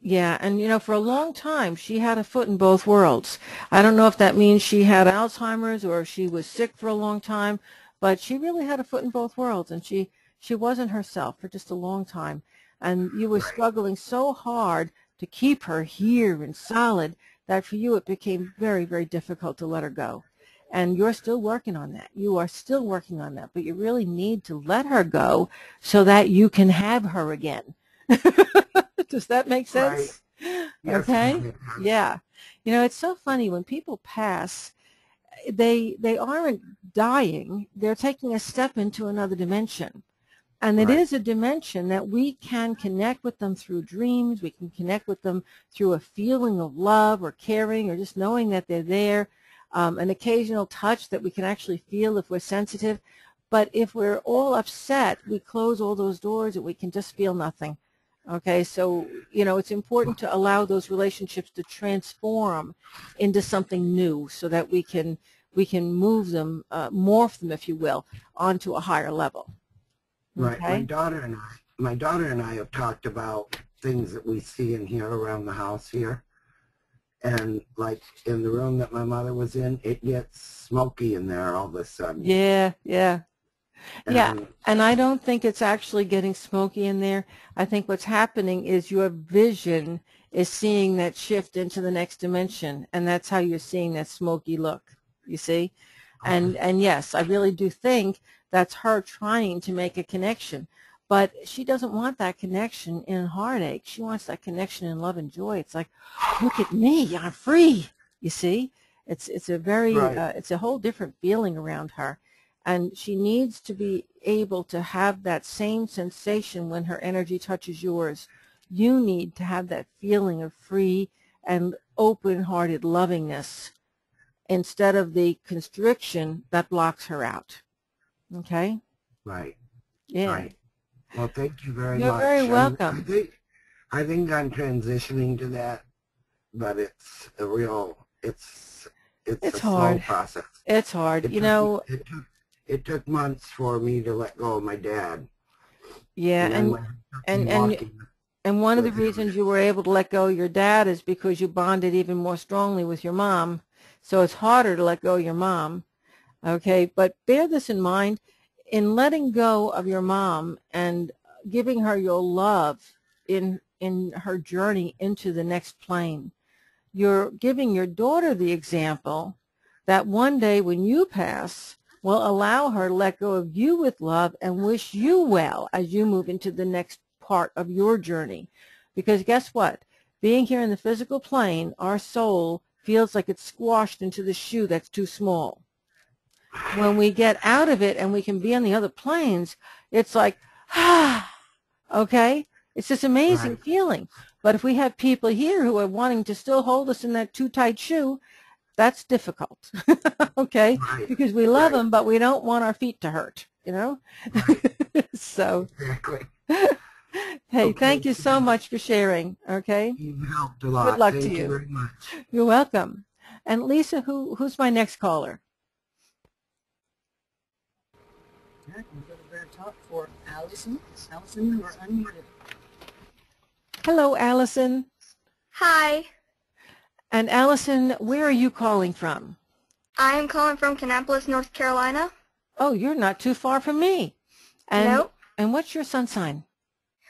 Speaker 1: Yeah, and for a long time, she had a foot in both worlds. I don't know if that means she had Alzheimer's or if she was sick for a long time, but she really had a foot in both worlds, and she wasn't herself for just a long time. And you were struggling so hard to keep her here and solid that for you it became very, very difficult to let her go. And you're still working on that. You are still working on that, but you really need to let her go so that you can have her again. Does that make sense?
Speaker 5: Right. Yes,
Speaker 1: Okay. Yeah. It's so funny when people pass, they aren't dying. They're taking a step into another dimension. And it is a dimension that we can connect with them through dreams. We can connect with them through a feeling of love or caring or just knowing that they're there. an occasional touch that we can actually feel if we're sensitive. But if we're all upset, we close all those doors and we can just feel nothing. Okay, so, you know, it's important to allow those relationships to transform into something new so that we can move them, morph them, if you will, onto a higher level.
Speaker 5: Right.
Speaker 1: Okay?
Speaker 5: My daughter and I have talked about things that we see and hear around the house here. And like in the room that my mother was in, it gets smoky in there all of a sudden.
Speaker 1: Yeah, yeah. Yeah,
Speaker 5: And
Speaker 1: and I don't think it's actually getting smoky in there. I think what's happening is your vision is seeing that shift into the next dimension, and that's how you're seeing that smoky look, you see? And yes, I really do think that's her trying to make a connection. But she doesn't want that connection in heartache. She wants that connection in love and joy. It's like, look at me, I'm free, you see? It's a very,
Speaker 5: right,
Speaker 1: it's a whole different feeling around her. And she needs to be able to have that same sensation when her energy touches yours. You need to have that feeling of free and open-hearted lovingness instead of the constriction that blocks her out. Okay?
Speaker 5: right,
Speaker 1: Yeah.
Speaker 5: right. Well, thank you very
Speaker 1: You're
Speaker 5: much.
Speaker 1: very welcome.
Speaker 5: I think I'm transitioning to that, but it's a real, it's a slow
Speaker 1: hard.
Speaker 5: process.
Speaker 1: It's hard.
Speaker 5: It
Speaker 1: You
Speaker 5: took,
Speaker 1: know,
Speaker 5: it took months for me to let go of my dad.
Speaker 1: yeah,
Speaker 5: And then when he took me
Speaker 1: and
Speaker 5: walking
Speaker 1: and one of the
Speaker 5: with him,
Speaker 1: reasons you were able to let go of your dad is because you bonded even more strongly with your mom. So it's harder to let go of your mom. Okay, but bear this in mind. In letting go of your mom and giving her your love in her journey into the next plane, you're giving your daughter the example that one day when you pass will allow her to let go of you with love and wish you well as you move into the next part of your journey. Because guess what? Being here in the physical plane, our soul feels like it's squashed into the shoe that's too small. When we get out of it and we can be on the other planes, it's like, okay? It's this amazing
Speaker 5: right,
Speaker 1: feeling. But if we have people here who are wanting to still hold us in that too tight shoe, that's difficult, okay?
Speaker 5: right,
Speaker 1: Because we love
Speaker 5: right,
Speaker 1: them, but we don't want our feet to hurt, you know?
Speaker 5: right,
Speaker 1: So,
Speaker 5: exactly.
Speaker 1: hey,
Speaker 5: Okay,
Speaker 1: thank you so much for sharing, okay?
Speaker 5: you've helped a
Speaker 1: Good
Speaker 5: lot.
Speaker 1: luck to
Speaker 5: Thank you
Speaker 1: you.
Speaker 5: very much.
Speaker 1: You're welcome. And Lisa, who's my next caller?
Speaker 2: All right, we'll go to the very top for Allison. Allison, you are unmuted.
Speaker 1: Hello, Allison.
Speaker 6: Hi,
Speaker 1: And Allison, where are you calling from?
Speaker 6: I am calling from Kannapolis, North Carolina.
Speaker 1: Oh, you're not too far from me. And
Speaker 6: Nope.
Speaker 1: and what's your sun sign?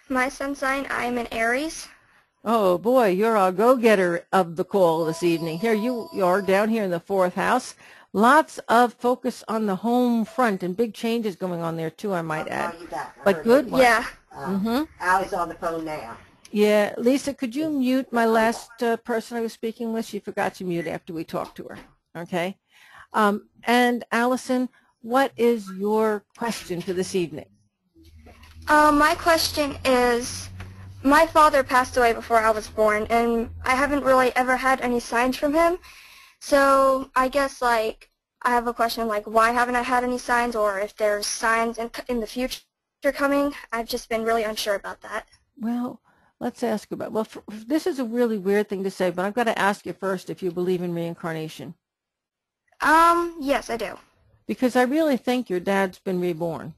Speaker 6: My sun sign, I am an Aries.
Speaker 1: Oh boy, you're a go-getter of the call this evening. Here you are down here in the fourth house. Lots of focus on the home front and big changes going on there too, I might add.
Speaker 7: Call you back. I
Speaker 1: But
Speaker 7: heard
Speaker 1: good
Speaker 7: it.
Speaker 1: ones.
Speaker 6: Yeah.
Speaker 7: Allie's on the phone now.
Speaker 1: Yeah, Lisa, could you mute my last person I was speaking with? She forgot to mute after we talked to her. Okay. And Allison, what is your question for this evening?
Speaker 6: My question is, my father passed away before I was born, and I haven't really ever had any signs from him. So I guess, like, I have a question, like, why haven't I had any signs, or if there's signs in the future coming? I've just been really unsure about that.
Speaker 1: Well, let's ask about, well, this is a really weird thing to say, but I've got to ask you first if you believe in reincarnation.
Speaker 6: Yes, I do.
Speaker 1: Because I really think your dad's been reborn.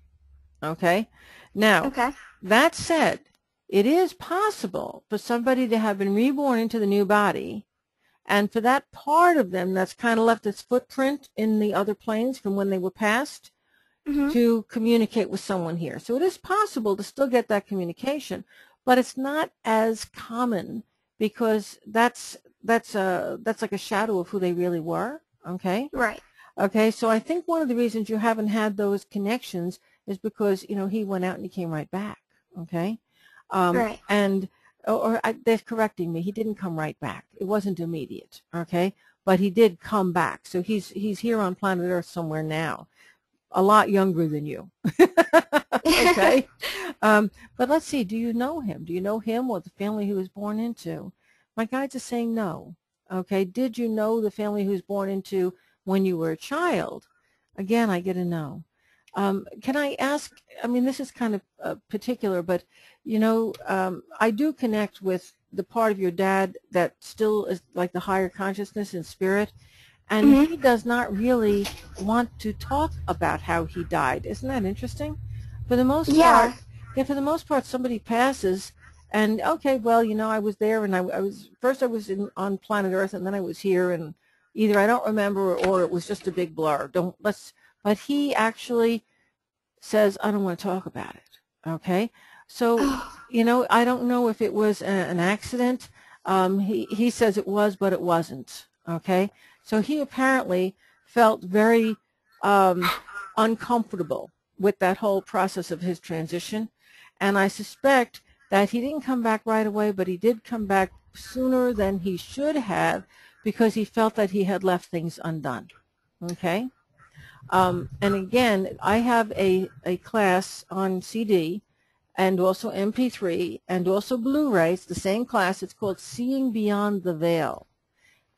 Speaker 1: Okay? Now,
Speaker 6: Okay.
Speaker 1: that said, it is possible for somebody to have been reborn into the new body, and for that part of them that's kind of left its footprint in the other planes from when they were passed, to communicate with someone here. So it is possible to still get that communication, but it's not as common because that's like a shadow of who they really were. Okay?
Speaker 6: Right.
Speaker 1: Okay, so I think one of the reasons you haven't had those connections is because, you know, he went out and he came right back. Okay?
Speaker 6: Right.
Speaker 1: And, they're correcting me. He didn't come right back. It wasn't immediate. Okay? But he did come back. So he's here on planet Earth somewhere now, a lot younger than you. Okay? But let's see. Do you know him? Do you know him or the family he was born into? My guides are saying no. Okay? Did you know the family he was born into when you were a child? Again, I get a no. Can I ask, I mean, this is kind of particular, but, you know, I do connect with the part of your dad that still is like the higher consciousness and spirit, and he does not really want to talk about how he died. Isn't that interesting? For the most part,
Speaker 6: Yeah.
Speaker 1: yeah, for the most part, somebody passes, and okay, well, you know, I was there, and I was first I was on planet Earth, and then I was here, and either I don't remember or it was just a big blur. But he actually says, I don't want to talk about it. Okay, so
Speaker 6: Oh.
Speaker 1: you know, I don't know if it was an accident. He says it was, but it wasn't. Okay, so he apparently felt very uncomfortable with that whole process of his transition, and I suspect that he didn't come back right away, but he did come back sooner than he should have because he felt that he had left things undone. Okay. And again, I have a class on CD and also MP3 and also Blu-ray. It's the same class. It's called Seeing Beyond the Veil.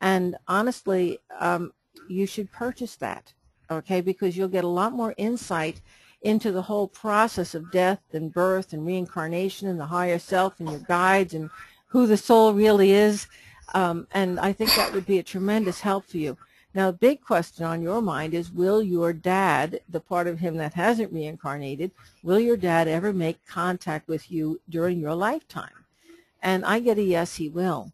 Speaker 1: And honestly, you should purchase that, okay, because you'll get a lot more insight into the whole process of death and birth and reincarnation and the higher self and your guides and who the soul really is. And I think that would be a tremendous help for you. Now, the big question on your mind is, will your dad, the part of him that hasn't reincarnated, will your dad ever make contact with you during your lifetime? And I get a yes, he will.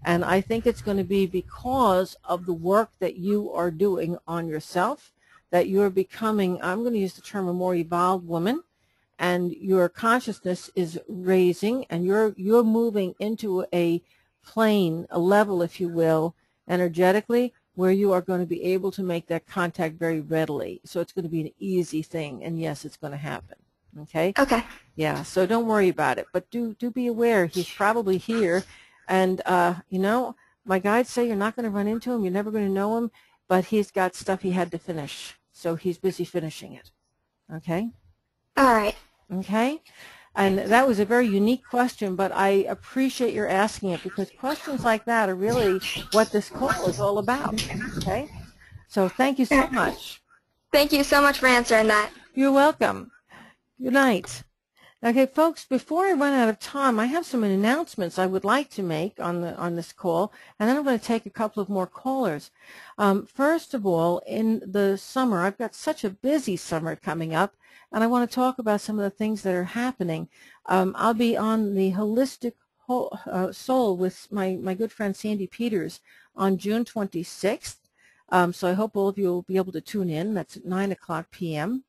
Speaker 1: And I think it's going to be because of the work that you are doing on yourself, that you're becoming, I'm going to use the term, a more evolved woman, and your consciousness is raising, and you're moving into a plane, a level, if you will, energetically, where you are going to be able to make that contact very readily. So it's going to be an easy thing, and yes, it's going to happen. Okay?
Speaker 6: Okay.
Speaker 1: Yeah, so don't worry about it, but do be aware he's probably here, and you know, my guides say you're not going to run into him, you're never going to know him, but he's got stuff he had to finish, so he's busy finishing it. Okay?
Speaker 6: All right.
Speaker 1: Okay? And that was a very unique question, but I appreciate your asking it because questions like that are really what this call is all about. Okay? So thank you so much.
Speaker 6: Thank you so much for answering that.
Speaker 1: You're welcome. Good night. Okay, folks, before I run out of time, I have some announcements I would like to make on this call, and then I'm going to take a couple of more callers. First of all, in the summer, I've got such a busy summer coming up, and I want to talk about some of the things that are happening. I'll be on the Holistic Soul with my good friend Sandy Peters on June 26th, so I hope all of you will be able to tune in. That's at 9 o'clock p.m.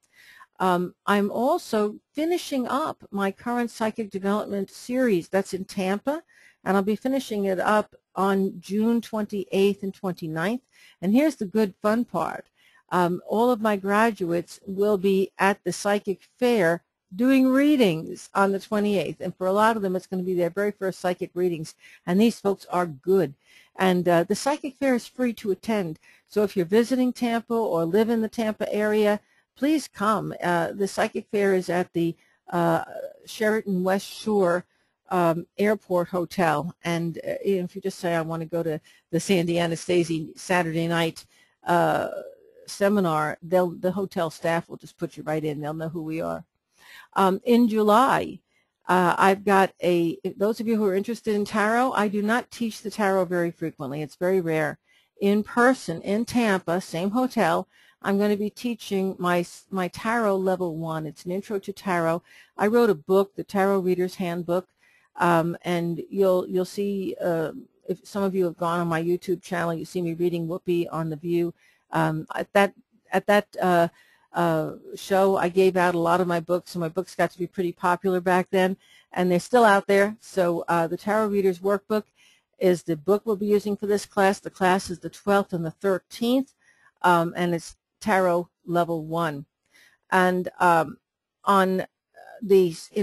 Speaker 1: I'm also finishing up my current psychic development series. That's in Tampa, and I'll be finishing it up on June 28th and 29th. And here's the good fun part. All of my graduates will be at the psychic fair doing readings on the 28th. And for a lot of them, it's going to be their very first psychic readings. And these folks are good. And the psychic fair is free to attend. So if you're visiting Tampa or live in the Tampa area, please come. The psychic fair is at the Sheraton West Shore Airport Hotel. And if you just say, I want to go to the Sandy Anastasi Saturday night seminar, the hotel staff will just put you right in. They'll know who we are. In July, I've got those of you who are interested in tarot, I do not teach the tarot very frequently. It's very rare. In person, in Tampa, same hotel, I'm going to be teaching my Tarot Level 1. It's an intro to tarot. I wrote a book, the Tarot Reader's Handbook, and you'll see, if some of you have gone on my YouTube channel, you see me reading Whoopi on The View. At that show, I gave out a lot of my books, and my books got to be pretty popular back then, and they're still out there. So the Tarot Reader's Workbook is the book we'll be using for this class. The class is the 12th and the 13th, and it's Tarot Level 1. And in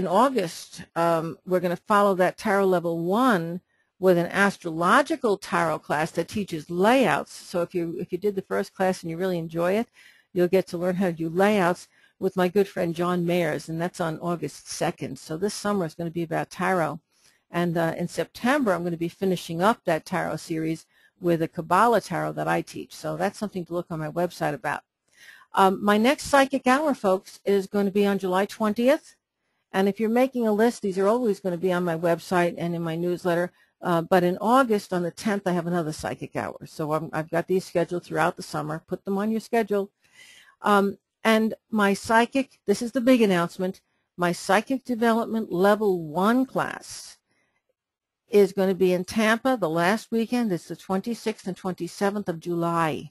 Speaker 1: August, we're going to follow that Tarot Level 1 with an astrological tarot class that teaches layouts. So if you did the first class and you really enjoy it, you'll get to learn how to do layouts with my good friend John Mayers, and that's on August 2nd. So this summer is going to be about tarot. And in September, I'm going to be finishing up that tarot series with a Kabbalah tarot that I teach. So that's something to look on my website about. My next psychic hour, folks, is going to be on July 20th. And if you're making a list, these are always going to be on my website and in my newsletter. But in August, on the 10th, I have another psychic hour. So I've got these scheduled throughout the summer. Put them on your schedule. And my psychic, this is the big announcement, my psychic development level 1 class is going to be in Tampa the last weekend. It's the 26th and 27th of July.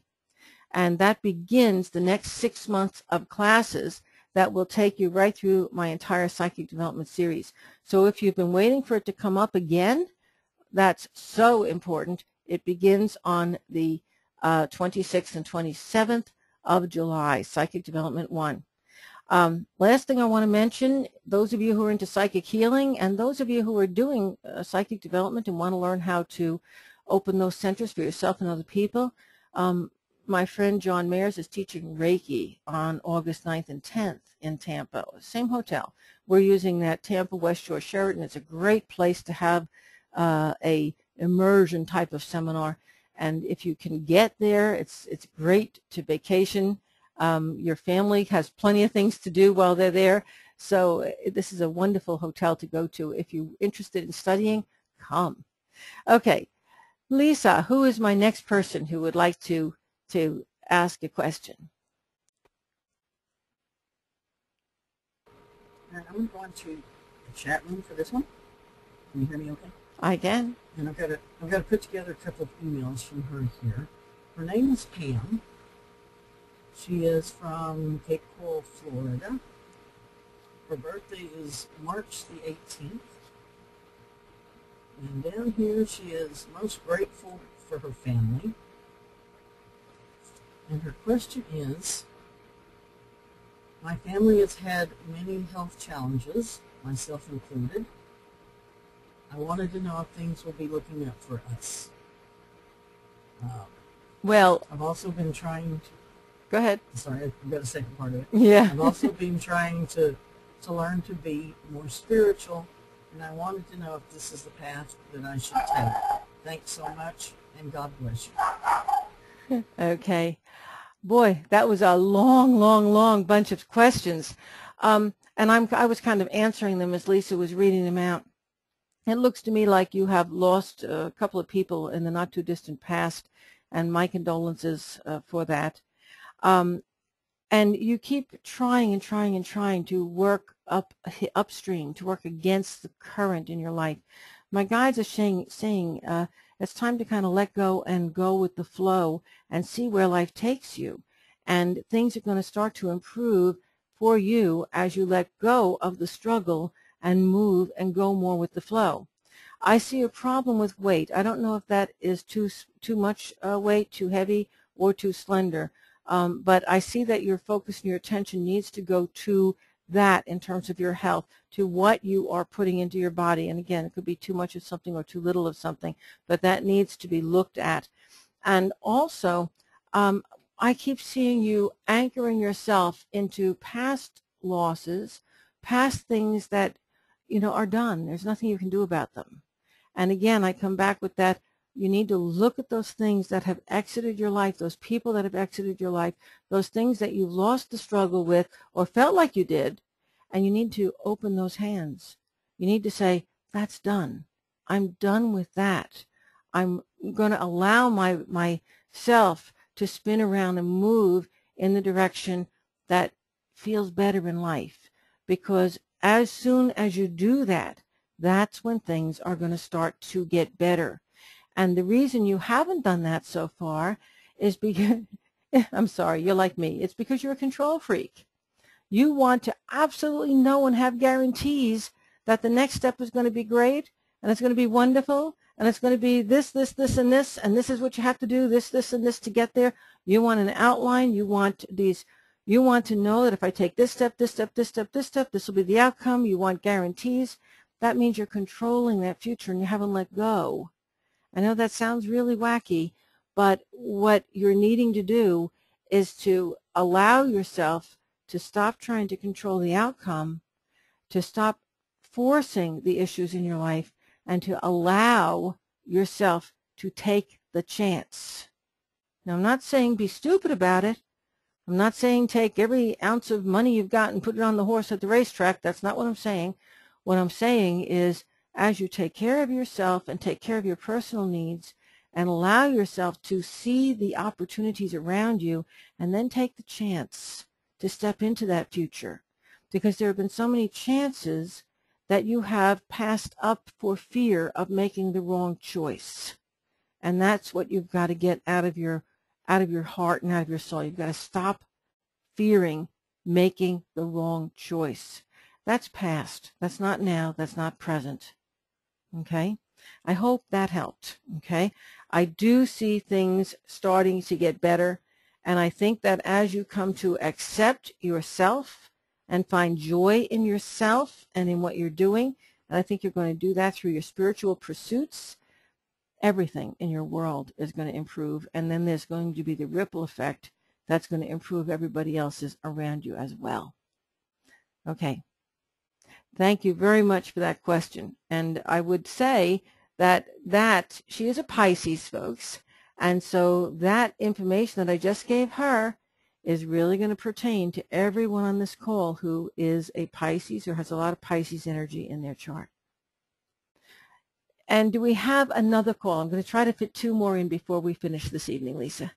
Speaker 1: And that begins the next 6 months of classes that will take you right through my entire psychic development series. So if you've been waiting for it to come up again, that's so important. It begins on the 26th and 27th of July, Psychic Development 1. Last thing I want to mention, those of you who are into psychic healing and those of you who are doing psychic development and want to learn how to open those centers for yourself and other people, my friend John Mayers is teaching Reiki on August 9th and 10th in Tampa, same hotel. We're using that Tampa West Shore Sheraton. It's a great place to have a immersion type of seminar. And if you can get there, it's great to vacation. Your family has plenty of things to do while they're there. So this is a wonderful hotel to go to. If you're interested in studying, come. Okay, Lisa, who is my next person who would like to ask a question?
Speaker 2: And I'm going to the chat room for this one. Can you hear me okay?
Speaker 1: I can.
Speaker 2: And I've got to put together a couple of emails from her here. Her name is Pam. She is from Cape Coral, Florida. Her birthday is March the 18th. And down here she is most grateful for her family. And her question is, my family has had many health challenges, myself included. I wanted to know if things will be looking up for us.
Speaker 1: Well,
Speaker 2: I've also been trying to...
Speaker 1: Go ahead.
Speaker 2: Sorry, I've got a second part of it.
Speaker 1: Yeah.
Speaker 2: I've also been trying to learn to be more spiritual, and I wanted to know if this is the path that I should take. Thanks so much, and God bless you.
Speaker 1: Okay. Boy, that was a long bunch of questions. And I was kind of answering them as Lisa was reading them out. It looks to me like you have lost a couple of people in the not too distant past, and my condolences for that. And you keep trying to work upstream, to work against the current in your life. My guides are saying it's time to kind of let go and go with the flow and see where life takes you. And things are going to start to improve for you as you let go of the struggle and move and go more with the flow. I see a problem with weight. I don't know if that is too much weight, too heavy, or too slender. But I see that your focus and your attention needs to go to that in terms of your health, to what you are putting into your body. And again, it could be too much of something or too little of something, but that needs to be looked at. And also, I keep seeing you anchoring yourself into past losses, past things that, are done. There's nothing you can do about them. And again, I come back with that. You need to look at those things that have exited your life, those people that have exited your life, those things that you've lost the struggle with or felt like you did, and you need to open those hands. You need to say, that's done. I'm done with that. I'm going to allow myself to spin around and move in the direction that feels better in life. Because as soon as you do that, that's when things are going to start to get better. And the reason you haven't done that so far is because, I'm sorry, you're like me. It's because you're a control freak. You want to absolutely know and have guarantees that the next step is going to be great, and it's going to be wonderful, and it's going to be this, and this, and this is what you have to do, this, and this to get there. You want an outline. You want to know that if I take this step, this step, this step, this step, this will be the outcome. You want guarantees. That means you're controlling that future, and you haven't let go. I know that sounds really wacky, but what you're needing to do is to allow yourself to stop trying to control the outcome, to stop forcing the issues in your life, and to allow yourself to take the chance. Now, I'm not saying be stupid about it. I'm not saying take every ounce of money you've got and put it on the horse at the racetrack. That's not what I'm saying. What I'm saying is, as you take care of yourself and take care of your personal needs and allow yourself to see the opportunities around you, and then take the chance to step into that future. Because there have been so many chances that you have passed up for fear of making the wrong choice. And that's what you've got to get out of your heart and out of your soul. You've got to stop fearing making the wrong choice. That's past. That's not now. That's not present. Okay? I hope that helped. Okay? I do see things starting to get better, and I think that as you come to accept yourself and find joy in yourself and in what you're doing, and I think you're going to do that through your spiritual pursuits, everything in your world is going to improve, and then there's going to be the ripple effect that's going to improve everybody else's around you as well. Okay. Thank you very much for that question. And I would say that she is a Pisces, folks, and so that information that I just gave her is really going to pertain to everyone on this call who is a Pisces or has a lot of Pisces energy in their chart. And do we have another call? I'm going to try to fit 2 more in before we finish this evening, Lisa.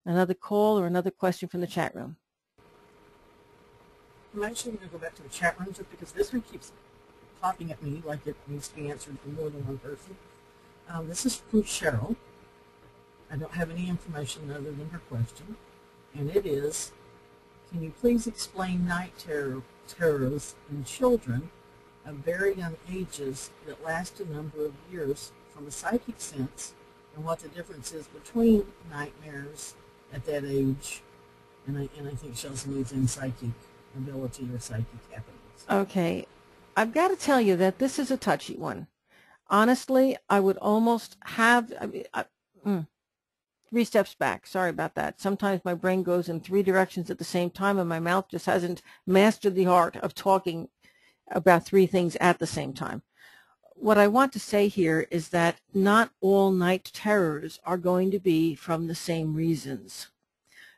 Speaker 1: Another call or another question from the chat room?
Speaker 2: I'm actually going to go back to the chat room just because this one keeps popping at me like it needs to be answered from more than one person. This is from Cheryl. I don't have any information other than her question. And it is, can you please explain night terrors in children of very young ages that last a number of years from a psychic sense, and what the difference is between nightmares at that age and I think she also needs in psychic ability or psychic happenings.
Speaker 1: Okay. I've got to tell you that this is a touchy one. Honestly, I would almost have 3 steps back. Sorry about that. Sometimes my brain goes in 3 directions at the same time, and my mouth just hasn't mastered the art of talking about 3 things at the same time. What I want to say here is that not all night terrors are going to be from the same reasons.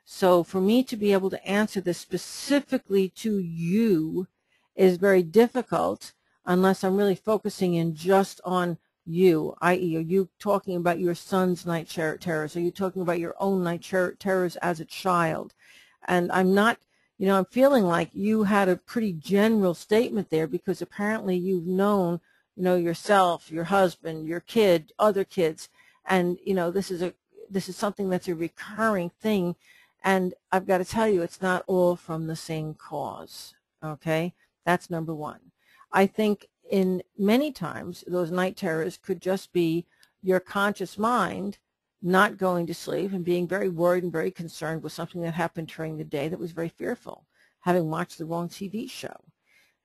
Speaker 1: So for me to be able to answer this specifically to you is very difficult unless I'm really focusing in just on you, i.e., are you talking about your son's night terrors? Are you talking about your own night terrors as a child? And I'm not, I'm feeling like you had a pretty general statement there because apparently you've known, yourself, your husband, your kid, other kids, and, this is something that's a recurring thing. And I've got to tell you, it's not all from the same cause, okay? That's number one. I think in many times, those night terrors could just be your conscious mind not going to sleep and being very worried and very concerned with something that happened during the day that was very fearful, having watched the wrong TV show.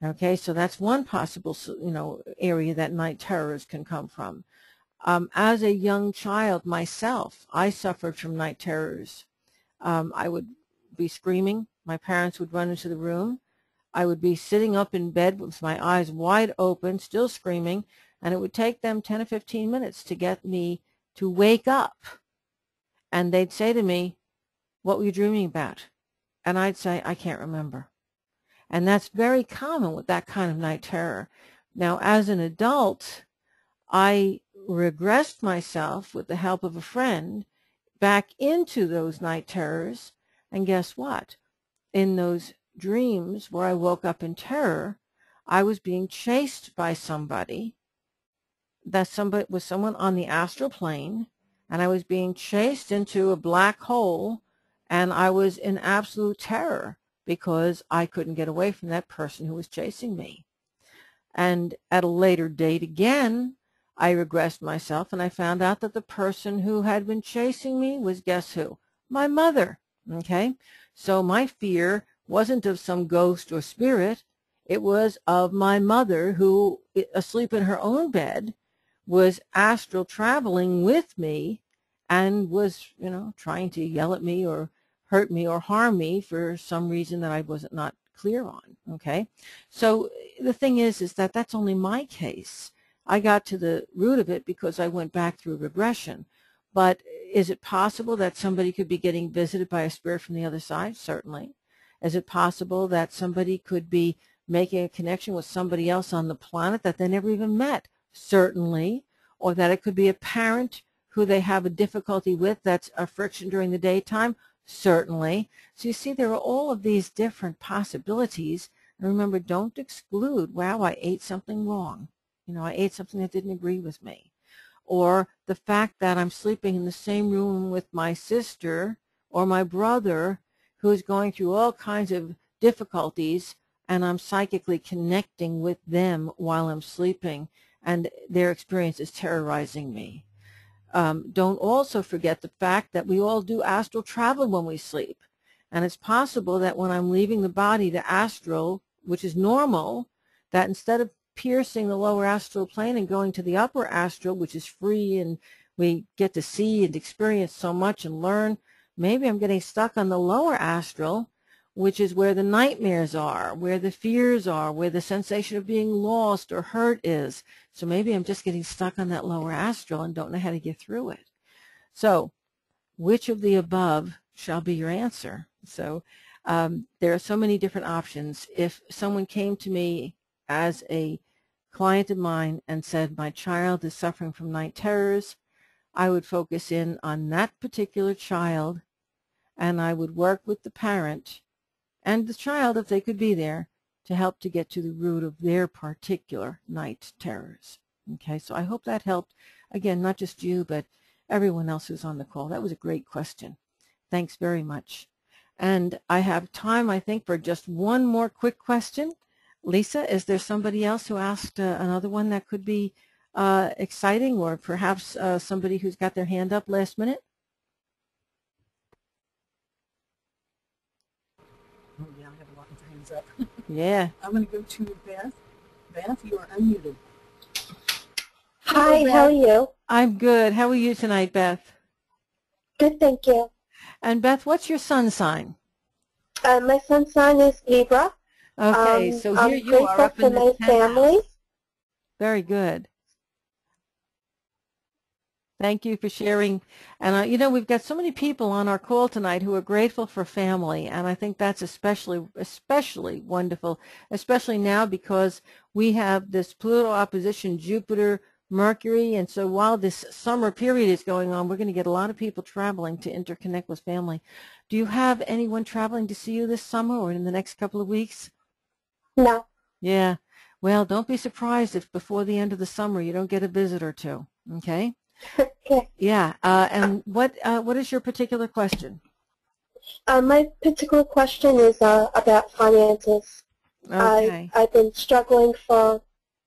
Speaker 1: Okay, so that's one possible, area that night terrors can come from. As a young child myself, I suffered from night terrors. I would be screaming. My parents would run into the room. I would be sitting up in bed with my eyes wide open, still screaming, and it would take them 10 or 15 minutes to get me to wake up. And they'd say to me, "What were you dreaming about?" And I'd say, "I can't remember." And that's very common with that kind of night terror. Now, as an adult, I regressed myself with the help of a friend back into those night terrors. And guess what? In those dreams where I woke up in terror, I was being chased by somebody. That somebody was someone on the astral plane, and I was being chased into a black hole, and I was in absolute terror because I couldn't get away from that person who was chasing me. And at a later date again, I regressed myself, and I found out that the person who had been chasing me was, guess who? My mother. Okay? So my fear wasn't of some ghost or spirit. It was of my mother who, asleep in her own bed, was astral traveling with me and was, trying to yell at me or hurt me or harm me for some reason that I wasn't not clear on. Okay? So the thing is that that's only my case. I got to the root of it because I went back through regression. But is it possible that somebody could be getting visited by a spirit from the other side? Certainly. Is it possible that somebody could be making a connection with somebody else on the planet that they never even met? Certainly. Or that it could be a parent who they have a difficulty with that's a friction during the daytime? Certainly. So you see, there are all of these different possibilities. And remember, don't exclude, wow, I ate something wrong. You know, I ate something that didn't agree with me. Or the fact that I'm sleeping in the same room with my sister or my brother who is going through all kinds of difficulties, and I'm psychically connecting with them while I'm sleeping, and their experience is terrorizing me. Don't also forget the fact that we all do astral travel when we sleep. And it's possible that when I'm leaving the body to astral, which is normal, that instead of piercing the lower astral plane and going to the upper astral, which is free and we get to see and experience so much and learn, maybe I'm getting stuck on the lower astral, which is where the nightmares are, where the fears are, where the sensation of being lost or hurt is. So maybe I'm just getting stuck on that lower astral and don't know how to get through it. So which of the above shall be your answer? So there are so many different options. If someone came to me as a client of mine and said, my child is suffering from night terrors, I would focus in on that particular child, and I would work with the parent and the child, if they could be there, to help to get to the root of their particular night terrors. Okay, so I hope that helped. Again, not just you, but everyone else who's on the call. That was a great question. Thanks very much. And I have time, I think, for just one more quick question. Lisa, is there somebody else who asked another one that could be exciting, or perhaps somebody who's got their hand up last minute?
Speaker 2: Oh, yeah, I have a lot of hands up.
Speaker 1: Yeah.
Speaker 2: I'm going to go to Beth. Beth, you are unmuted.
Speaker 8: Hi, how are you?
Speaker 1: I'm good. How are you tonight, Beth?
Speaker 8: Good, thank you.
Speaker 1: And Beth, what's your sun sign?
Speaker 8: My sun's sign is Libra.
Speaker 1: Okay, so here
Speaker 8: I'm
Speaker 1: you are up
Speaker 8: grateful
Speaker 1: in the
Speaker 8: for my family.
Speaker 1: Very good. Thank you for sharing. And, you know, we've got so many people on our call tonight who are grateful for family, and I think that's especially wonderful, especially now because we have this Pluto opposition Jupiter, Mercury, and so while this summer period is going on, we're going to get a lot of people traveling to interconnect with family. Do you have anyone traveling to see you this summer or in the next couple of weeks?
Speaker 8: No.
Speaker 1: Yeah. Well, don't be surprised if before the end of the summer you don't get a visit or two, okay?
Speaker 8: Okay.
Speaker 1: Yeah, and what is your particular question?
Speaker 8: My particular question is about finances.
Speaker 1: Okay.
Speaker 8: I've been struggling for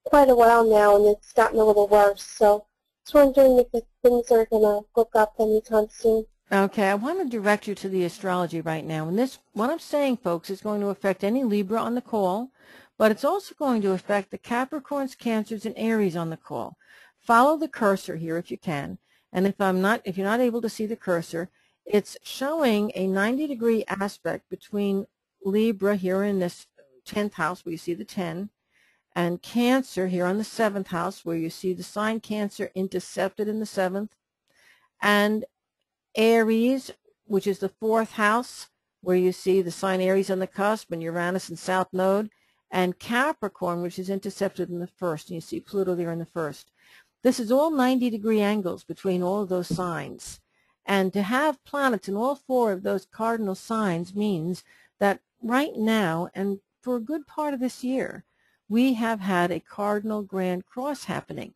Speaker 8: quite a while now, and it's gotten a little worse. So I was wondering if things are going to look up anytime soon.
Speaker 1: Okay, I want to direct you to the astrology right now. And this, what I'm saying, folks, is going to affect any Libra on the call, but it's also going to affect the Capricorns, Cancers, and Aries on the call. Follow the cursor here if you can. And if you're not able to see the cursor, it's showing a 90-degree aspect between Libra here in this 10th house where you see the 10, and Cancer here on the 7th house where you see the sign Cancer intercepted in the 7th, and Aries, which is the 4th house, where you see the sign Aries on the cusp and Uranus in South Node, and Capricorn, which is intercepted in the 1st, and you see Pluto there in the 1st. This is all 90-degree angles between all of those signs. And to have planets in all 4 of those cardinal signs means that right now, and for a good part of this year, we have had a cardinal grand cross happening.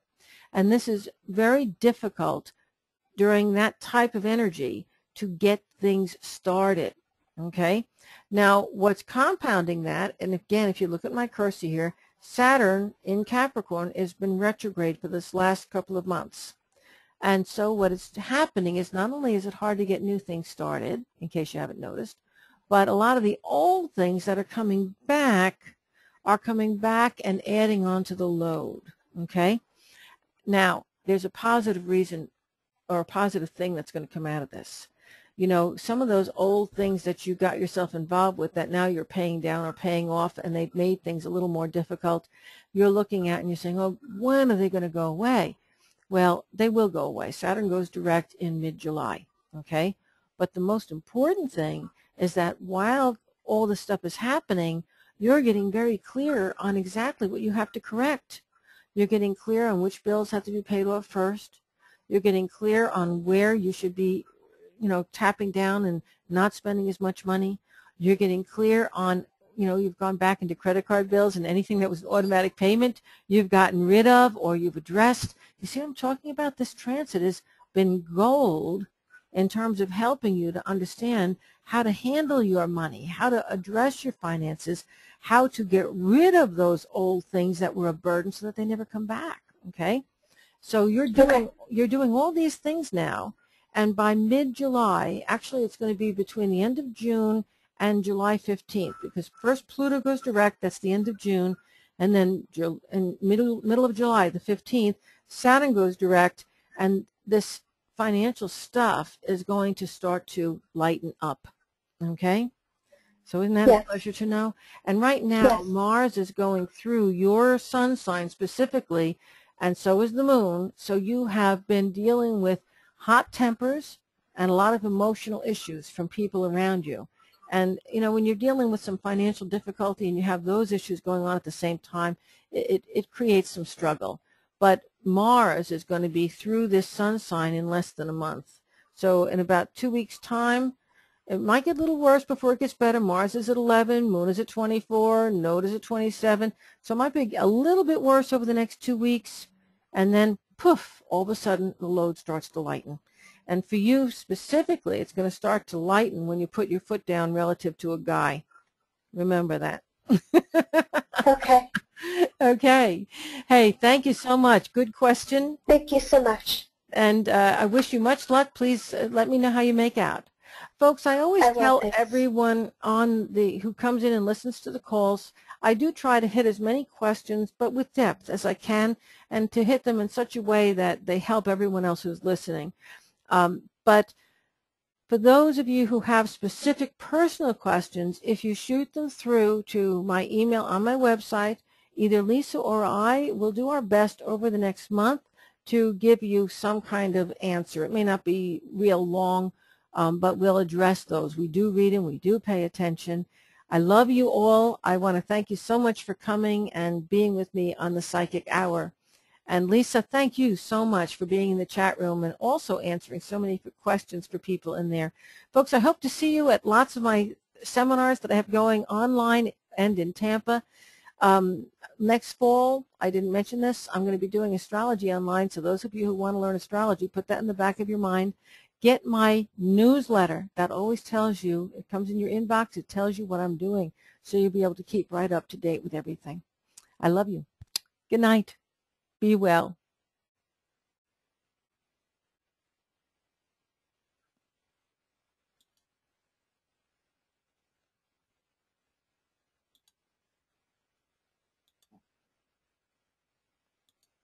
Speaker 1: And this is very difficult during that type of energy to get things started, okay? Now, what's compounding that, and again, if you look at my cursor here, Saturn in Capricorn has been retrograde for this last couple of months. And so what is happening is not only is it hard to get new things started, in case you haven't noticed, but a lot of the old things that are coming back and adding on to the load, okay? Now, there's a positive reason or a positive thing that's going to come out of this. You know, some of those old things that you got yourself involved with that now you're paying down or paying off, and they've made things a little more difficult, you're looking at and you're saying, oh, when are they going to go away? Well, they will go away. Saturn goes direct in mid-July, okay? But the most important thing is that while all this stuff is happening, you're getting very clear on exactly what you have to correct. You're getting clear on which bills have to be paid off first. You're getting clear on where you should be, you know, tapping down and not spending as much money. You're getting clear on, you know, you've gone back into credit card bills and anything that was an automatic payment you've gotten rid of or you've addressed. You see what I'm talking about? This transit has been gold in terms of helping you to understand how to handle your money, how to address your finances, how to get rid of those old things that were a burden so that they never come back, okay? So you're doing all these things now, and by mid-July, actually it's going to be between the end of June and July 15th, because first Pluto goes direct, that's the end of June, and then in middle of July, the 15th, Saturn goes direct, and this financial stuff is going to start to lighten up, okay? So isn't that a pleasure to know? And right now, Mars is going through your sun sign specifically, and so is the moon. So you have been dealing with hot tempers and a lot of emotional issues from people around you. And, you know, when you're dealing with some financial difficulty and you have those issues going on at the same time, it creates some struggle. But Mars is going to be through this sun sign in less than a month. So in about 2 weeks' time, it might get a little worse before it gets better. Mars is at 11, Moon is at 24, Node is at 27. So it might be a little bit worse over the next 2 weeks. And then, poof, all of a sudden the load starts to lighten. And for you specifically, it's going to start to lighten when you put your foot down relative to a guy. Remember that.
Speaker 8: Okay.
Speaker 1: Okay. Hey, thank you so much. Good question.
Speaker 8: Thank you so much.
Speaker 1: And I wish you much luck. Please let me know how you make out. Folks, I always tell everyone who comes in and listens to the calls, I do try to hit as many questions, but with depth as I can, and to hit them in such a way that they help everyone else who's listening. But for those of you who have specific personal questions, if you shoot them through to my email on my website, either Lisa or I will do our best over the next month to give you some kind of answer. It may not be real long, but we'll address those. We do read them. We do pay attention. I love you all. I want to thank you so much for coming and being with me on the Psychic Hour. And Lisa, thank you so much for being in the chat room and also answering so many questions for people in there. Folks, I hope to see you at lots of my seminars that I have going online and in Tampa. Next fall, I didn't mention this, I'm going to be doing astrology online, so those of you who want to learn astrology, put that in the back of your mind. Get my newsletter. That always tells you, it comes in your inbox, it tells you what I'm doing, so you'll be able to keep right up to date with everything. I love you. Good night. Be well.